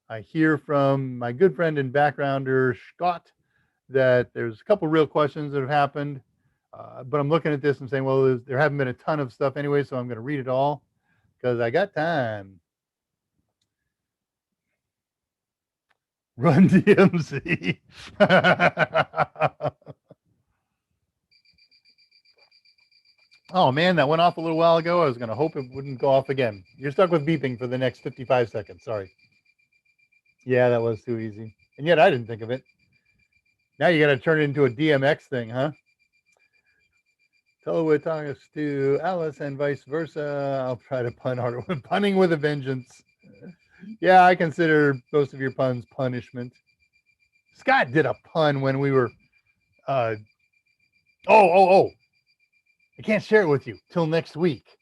I hear from my good friend and backgrounder, Scott, that there's a couple real questions that have happened. But I'm looking at this and saying, well, there haven't been a ton of stuff anyway, so I'm going to read it all because I got time. Run DMC. Oh, man, that went off a little while ago. I was going to hope it wouldn't go off again. You're stuck with beeping for the next 55 seconds. Sorry. Yeah, that was too easy. And yet I didn't think of it. Now you got to turn it into a DMX thing, huh? Tellwood talks to Alice and vice versa. I'll try to pun harder. Punning with a vengeance. Yeah, I consider most of your puns punishment. Scott did a pun when we were. I can't share it with you till next week.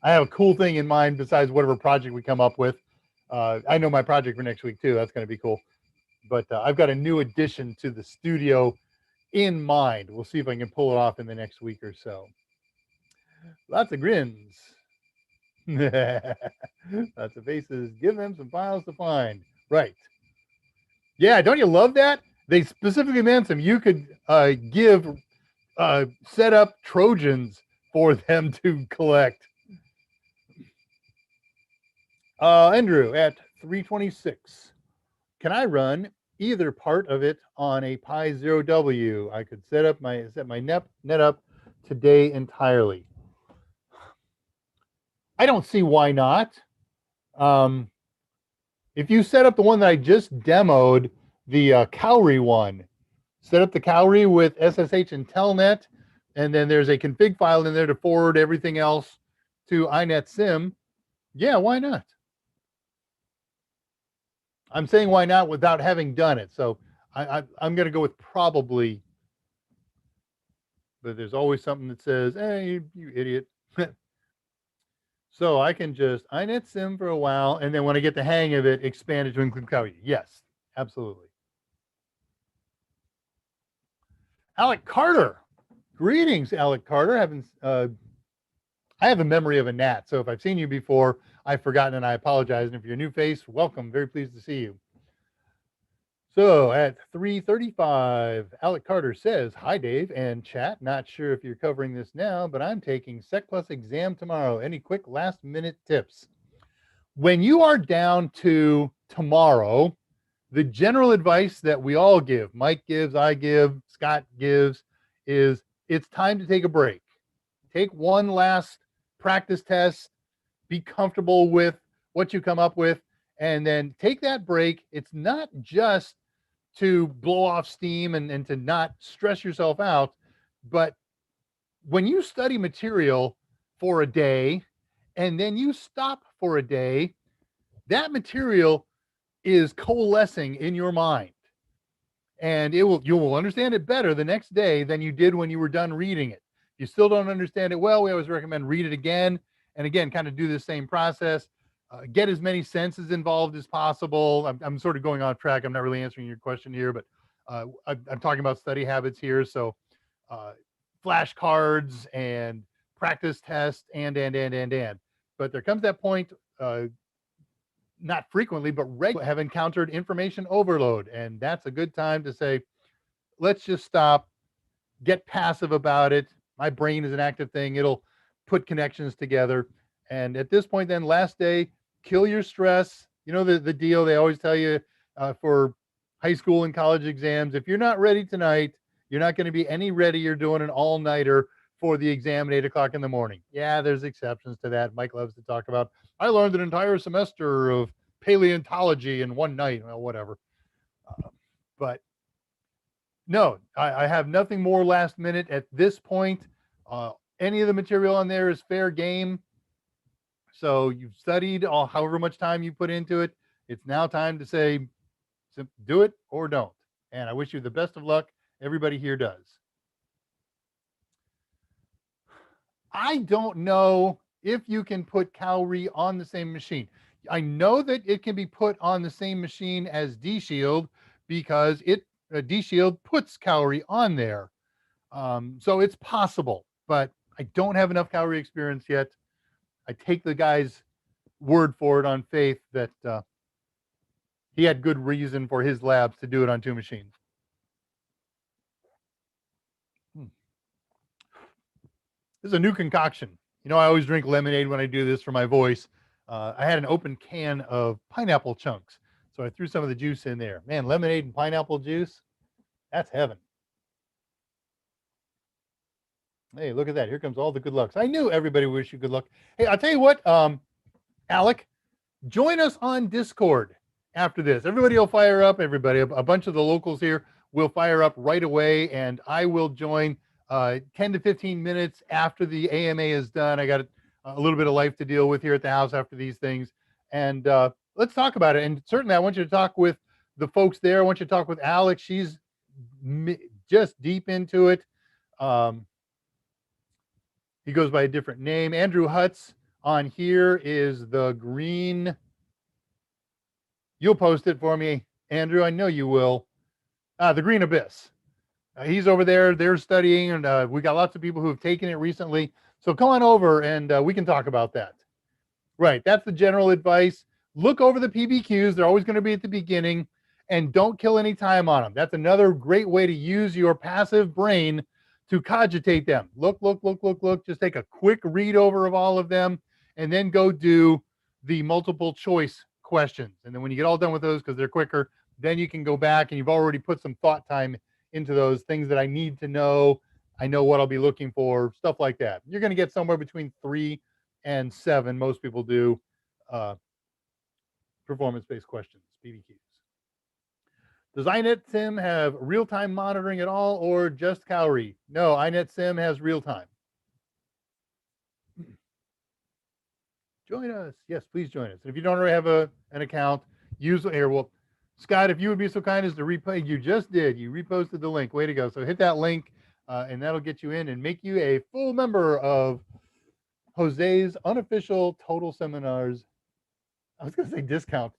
I have a cool thing in mind besides whatever project we come up with. I know my project for next week too. That's going to be cool. But I've got a new addition to the studio in mind. We'll see if I can pull it off in the next week or so. Lots of grins. Lots of faces. Give them some files to find. Right. Yeah, don't you love that? They specifically mentioned you could set up Trojans for them to collect. Andrew at 326. Can I run either part of it on a Pi 0W? I could set my net up today entirely. I don't see why not. If you set up the one that I just demoed, the Cowrie one, set up the Cowrie with SSH and Telnet, and then there's a config file in there to forward everything else to iNetSim. Yeah, why not? I'm saying why not without having done it. So I'm going to go with probably, but there's always something that says, hey, you idiot. So I can just iNetSim for a while, and then when I get the hang of it, expand it to include Cowrie. Yes, absolutely. Alec Carter. Greetings, Alec Carter. I have a memory of a gnat, so if I've seen you before, I've forgotten and I apologize. And if you're a new face, welcome. Very pleased to see you. So at 3:35, Alec Carter says, hi, Dave and chat. Not sure if you're covering this now, but I'm taking Sec Plus exam tomorrow. Any quick last minute tips? When you are down to tomorrow, the general advice that we all give, Mike gives, I give, Scott gives, is it's time to take a break. Take one last practice test, be comfortable with what you come up with, and then take that break. It's not just to blow off steam and to not stress yourself out, but when you study material for a day and then you stop for a day, that material is coalescing in your mind, and you will understand it better the next day than you did when you were done reading it. If you still don't understand it well, we always recommend read it again and again, kind of do the same process. get as many senses involved as possible. I'm sort of going off track. I'm not really answering your question here, but I'm talking about study habits here. So flashcards and practice tests and. But there comes that point, not frequently, but regularly have encountered information overload. And that's a good time to say, let's just stop, get passive about it. My brain is an active thing. It'll put connections together. And at this point, then last day, kill your stress. You know, the deal they always tell you for high school and college exams, if you're not ready tonight, you're not going to be any ready. You're doing an all-nighter for the exam at 8 o'clock in the morning. Yeah, there's exceptions to that. Mike loves to talk about, I learned an entire semester of paleontology in one night. Well, whatever. But no, I have nothing more last minute at this point. Any of the material on there is fair game. So you've studied all however much time you put into it. It's now time to say, do it or don't. And I wish you the best of luck. Everybody here does. I don't know if you can put Cowrie on the same machine. I know that it can be put on the same machine as D-Shield because D-Shield puts Cowrie on there. So it's possible, but I don't have enough Cowrie experience yet. I take the guy's word for it on faith that he had good reason for his labs to do it on two machines. This is a new concoction. You know, I always drink lemonade when I do this for my voice. I had an open can of pineapple chunks, so I threw some of the juice in there. Man, lemonade and pineapple juice, that's heaven. Hey, look at that. Here comes all the good lucks. I knew everybody wish you good luck. Hey, I'll tell you what, Alec, join us on Discord after this. Everybody will fire up. Everybody, a bunch of the locals here will fire up right away, and I will join 10 to 15 minutes after the AMA is done. I got a little bit of life to deal with here at the house after these things. And let's talk about it. And certainly I want you to talk with the folks there. I want you to talk with Alex. She's just deep into it. He goes by a different name. Andrew Hutz on here is the green. You'll post it for me, Andrew. I know you will. The Green Abyss. He's over there. They're studying, and we got lots of people who have taken it recently. So come on over, and we can talk about that. Right. That's the general advice. Look over the PBQs. They're always going to be at the beginning, and don't kill any time on them. That's another great way to use your passive brain to cogitate them. Look. Just take a quick read over of all of them, and then go do the multiple choice questions. And then when you get all done with those, because they're quicker, then you can go back, and you've already put some thought time into those things that I need to know. I know what I'll be looking for, stuff like that. You're going to get somewhere between 3 and 7. Most people do performance-based questions, PBQs. Does iNet Sim have real-time monitoring at all, or just Cowrie? No, iNet Sim has real-time. Join us. Yes, please join us. And if you don't already have an account, use here. Well, Scott, if you would be so kind as to repost, you just did. You reposted the link. Way to go. So hit that link, and that'll get you in and make you a full member of Jose's unofficial Total Seminars. I was going to say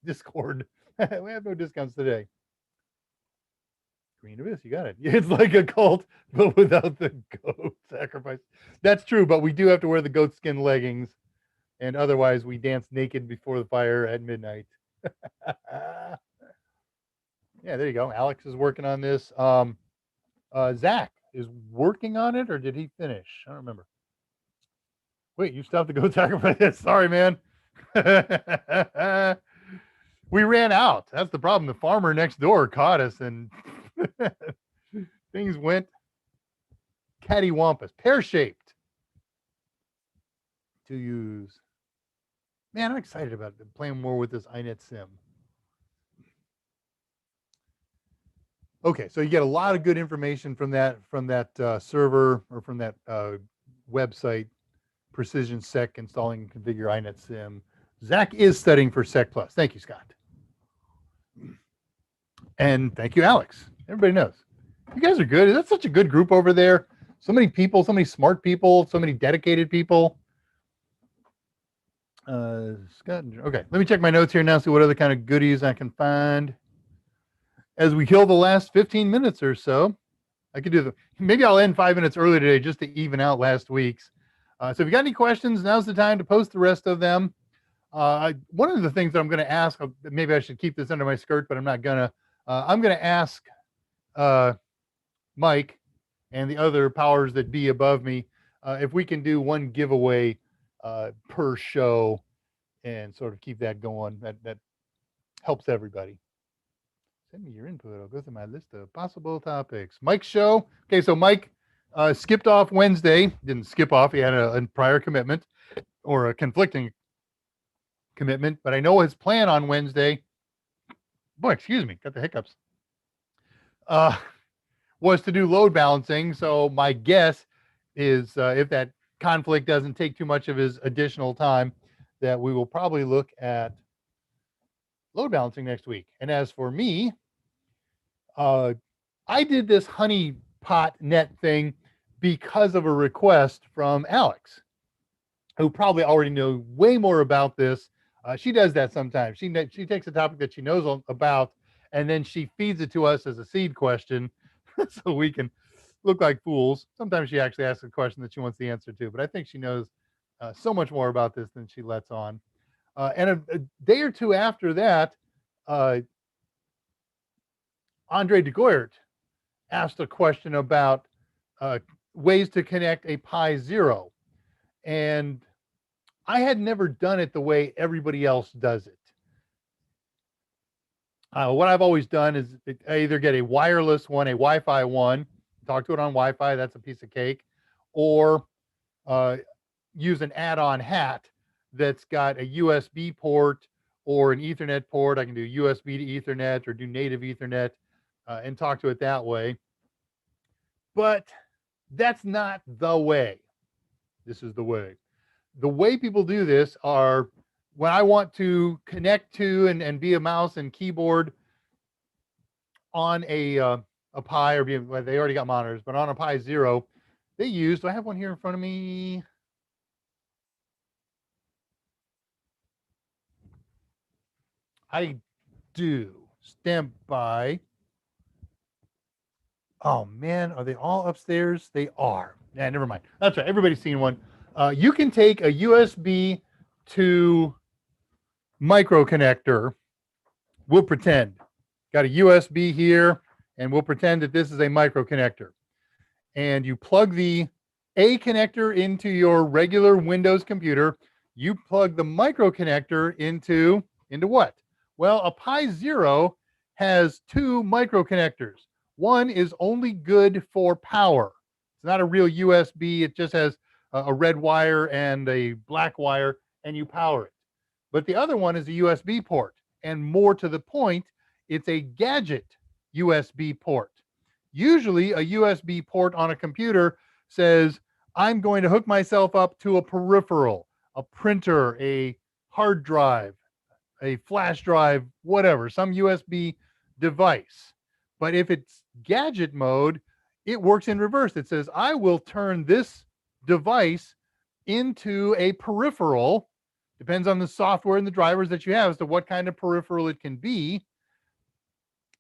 Discord. We have no discounts today. Green Abyss, you got it. It's like a cult, but without the goat sacrifice. That's true, but we do have to wear the goat skin leggings, and otherwise we dance naked before the fire at midnight. Yeah, there you go. Alex is working on this. Zach is working on it, or did he finish? I don't remember. Wait, you stopped the goat sacrifice? Sorry, man. We ran out. That's the problem. The farmer next door caught us, and things went cattywampus, pear-shaped to use. Man, I'm excited about it. Playing more with this iNet Sim. Okay, so you get a lot of good information from that server, or from that website, Precision Sec, installing and configure iNet Sim. Zach is studying for Sec Plus. Thank you, Scott. And thank you, Alex. Everybody knows. You guys are good. That's such a good group over there. So many people, so many smart people, so many dedicated people. Scott. Okay, let me check my notes here now, see what other kind of goodies I can find as we kill the last 15 minutes or so. I could do maybe I'll end 5 minutes early today just to even out last week's. So if you got any questions, now's the time to post the rest of them. One of the things that I'm going to ask, maybe I should keep this under my skirt, but I'm not going to. I'm going to ask Mike and the other powers that be above me if we can do one giveaway per show and sort of keep that going. That helps everybody. Send me your input. I'll go through my list of possible topics. Mike's show. Okay, so Mike skipped off Wednesday. Didn't skip off. He had a prior commitment or a conflicting commitment, but I know his plan on Wednesday. Boy, excuse me, got the hiccups. Was to do load balancing. So my guess is if that conflict doesn't take too much of his additional time, that we will probably look at load balancing next week. And as for me, I did this honey pot net thing because of a request from Alex, who probably already knows way more about this. She does that sometimes. She takes a topic that she knows about, and then she feeds it to us as a seed question so we can look like fools. Sometimes she actually asks a question that she wants the answer to, but I think she knows so much more about this than she lets on. And a day or two after that, Andre de Goyert asked a question about ways to connect a Pi Zero. And I had never done it the way everybody else does it. What I've always done is I either get a wireless one, a Wi-Fi one, talk to it on Wi-Fi, that's a piece of cake, or use an add-on hat that's got a USB port or an Ethernet port. I can do USB to Ethernet or do native Ethernet and talk to it that way. But that's not the way. This is the way. The way people do this are when I want to connect to and be a mouse and keyboard on a Pi, or well, they already got monitors, but on a Pi Zero, they use, do I have one here in front of me? I do. Stand by. Oh man, are they all upstairs? They are. Yeah, never mind. That's right. Everybody's seen one. You can take a USB to micro connector. We'll pretend. Got a USB here, and we'll pretend that this is a micro connector. And you plug the A connector into your regular Windows computer. You plug the micro connector into what? Well, a Pi Zero has two micro connectors. One is only good for power. It's not a real USB. It just has a red wire and a black wire, and you power it. But the other one is a USB port. And more to the point, it's a gadget USB port. Usually a USB port on a computer says, I'm going to hook myself up to a peripheral, a printer, a hard drive, a flash drive, whatever, some USB device. But if it's gadget mode, it works in reverse. It says, I will turn this device into a peripheral. Depends on the software and the drivers that you have as to what kind of peripheral it can be.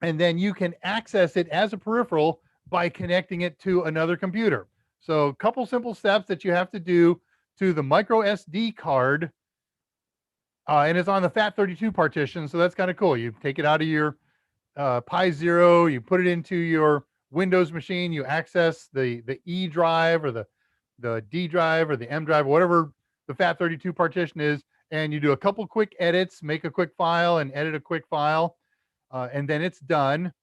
And then you can access it as a peripheral by connecting it to another computer. So a couple simple steps that you have to do to the micro SD card. And it's on the FAT32 partition. So that's kind of cool. You take it out of your Pi Zero, you put it into your Windows machine, you access the E drive or the D drive or the M drive, whatever the FAT32 partition is, and you do a couple quick edits, make a quick file and edit a quick file, and then it's done.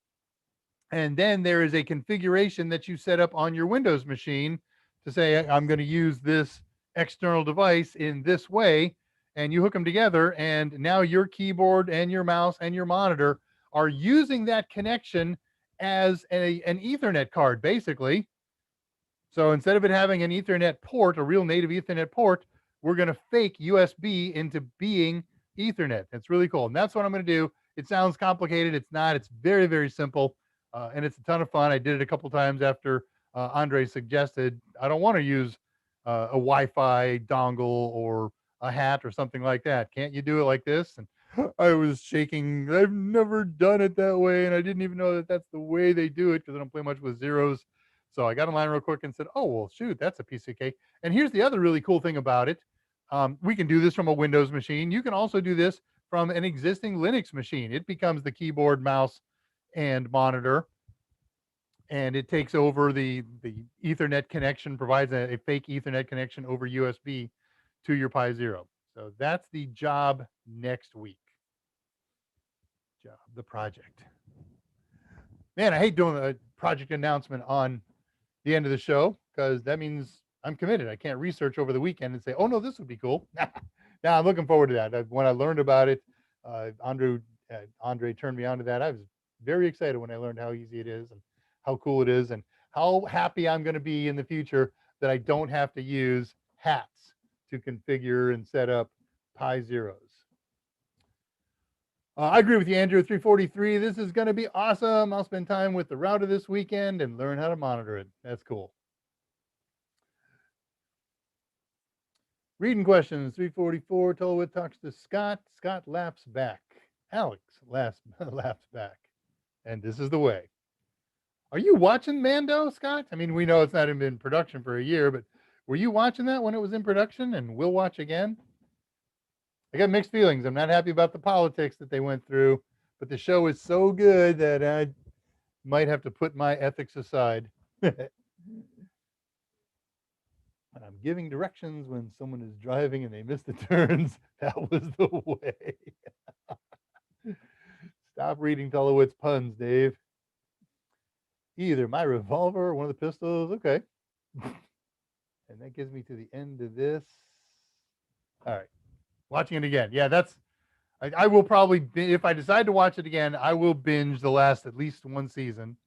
And then there is a configuration that you set up on your Windows machine to say, I'm going to use this external device in this way, and you hook them together, and now your keyboard and your mouse and your monitor are using that connection as an Ethernet card, basically. So instead of it having an Ethernet port, a real native Ethernet port, we're going to fake USB into being Ethernet. It's really cool. And that's what I'm going to do. It sounds complicated. It's not. It's very, very simple. And it's a ton of fun. I did it a couple times after Andre suggested I don't want to use a Wi-Fi dongle or a hat or something like that. Can't you do it like this? And I was shaking. I've never done it that way, and I didn't even know that that's the way they do it because I don't play much with zeros. So I got online real quick and said, "Oh well, shoot, that's a piece of cake." And here's the other really cool thing about it: we can do this from a Windows machine. You can also do this from an existing Linux machine. It becomes the keyboard, mouse, and monitor, and it takes over the Ethernet connection, provides a fake Ethernet connection over USB to your Pi Zero. So that's the job next week. Job, the project. Man, I hate doing a project announcement on the end of the show because that means I'm committed. I can't research over the weekend and say, "Oh no, this would be cool." Now I'm looking forward to that. When I learned about it, Andre turned me on to that. I was very excited when I learned how easy it is and how cool it is and how happy I'm going to be in the future that I don't have to use hats to configure and set up Pi Zeros. I agree with you, Andrew. 343. This is going to be awesome. I'll spend time with the router this weekend and learn how to monitor it. That's cool. Reading questions. 344. Tolowitz talks to Scott. Scott laughs back. Alex laughs back. And this is the way. Are you watching Mando, Scott? I mean, we know it's not even in production for a year, but were you watching that when it was in production and will watch again? I got mixed feelings. I'm not happy about the politics that they went through, but the show is so good that I might have to put my ethics aside. And I'm giving directions when someone is driving and they miss the turns. That was the way. Stop reading Tolowitz puns, Dave. Either my revolver or one of the pistols. Okay. And that gives me to the end of this. All right. Watching it again. Yeah, I will probably, if I decide to watch it again, I will binge the last at least one season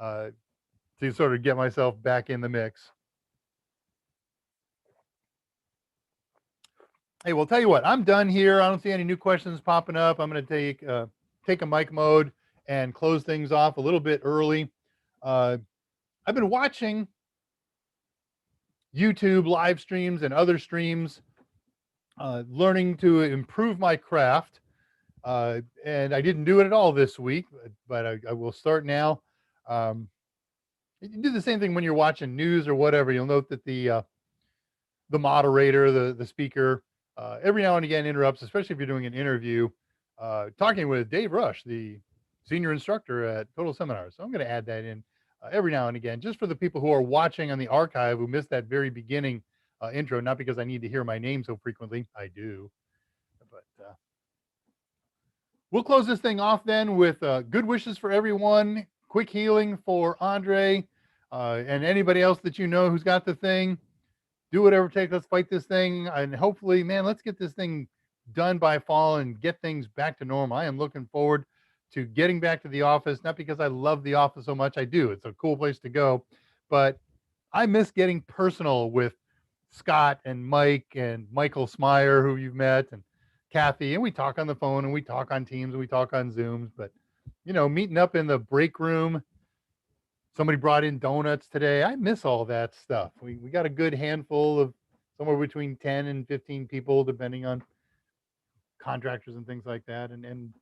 to sort of get myself back in the mix. Hey, well, tell you what, I'm done here. I don't see any new questions popping up. I'm going to take a mic mode and close things off a little bit early. I've been watching YouTube live streams and other streams, learning to improve my craft. And I didn't do it at all this week, but I will start now. You do the same thing when you're watching news or whatever. You'll note that the moderator, the speaker, every now and again interrupts, especially if you're doing an interview, talking with Dave Rush, the senior instructor at Total Seminars. So I'm going to add that in every now and again, just for the people who are watching on the archive who missed that very beginning intro, not because I need to hear my name so frequently. I do. But we'll close this thing off then with good wishes for everyone, quick healing for Andre, and anybody else that you know who's got the thing. Do whatever it takes. Let's fight this thing. And hopefully, man, let's get this thing done by fall and get things back to normal. I am looking forward to getting back to the office, not because I love the office so much. I do. It's a cool place to go. But I miss getting personal with Scott and Mike and Michael Smyer, who you've met, and Kathy. And we talk on the phone and we talk on Teams and we talk on Zooms. But, you know, meeting up in the break room. Somebody brought in donuts today. I miss all that stuff. We got a good handful of somewhere between 10 and 15 people, depending on contractors and things like that. And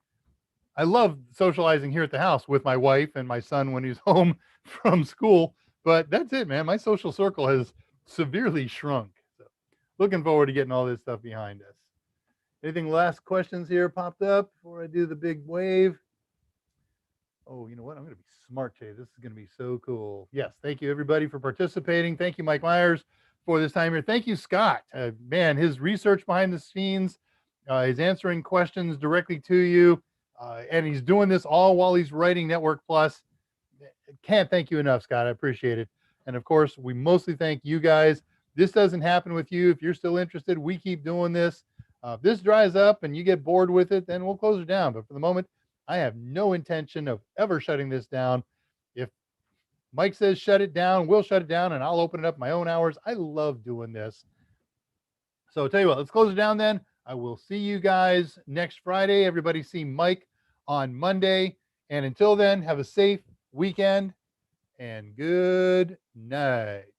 I love socializing here at the house with my wife and my son when he's home from school. But that's it, man. My social circle has severely shrunk. So looking forward to getting all this stuff behind us. Anything last questions here popped up before I do the big wave? Oh, you know what? I'm going to be smart today. This is going to be so cool. Yes. Thank you, everybody, for participating. Thank you, Mike Meyers, for this time here. Thank you, Scott. Man, his research behind the scenes, he's answering questions directly to you, and he's doing this all while he's writing Network Plus. Can't thank you enough, Scott. I appreciate it. And of course, we mostly thank you guys. This doesn't happen with you. If you're still interested, we keep doing this. If this dries up and you get bored with it, then we'll close it down. But for the moment, I have no intention of ever shutting this down. If Mike says shut it down, we'll shut it down and I'll open it up my own hours. I love doing this. So I'll tell you what, let's close it down then. I will see you guys next Friday. Everybody see Mike on Monday. And until then, have a safe weekend and good night.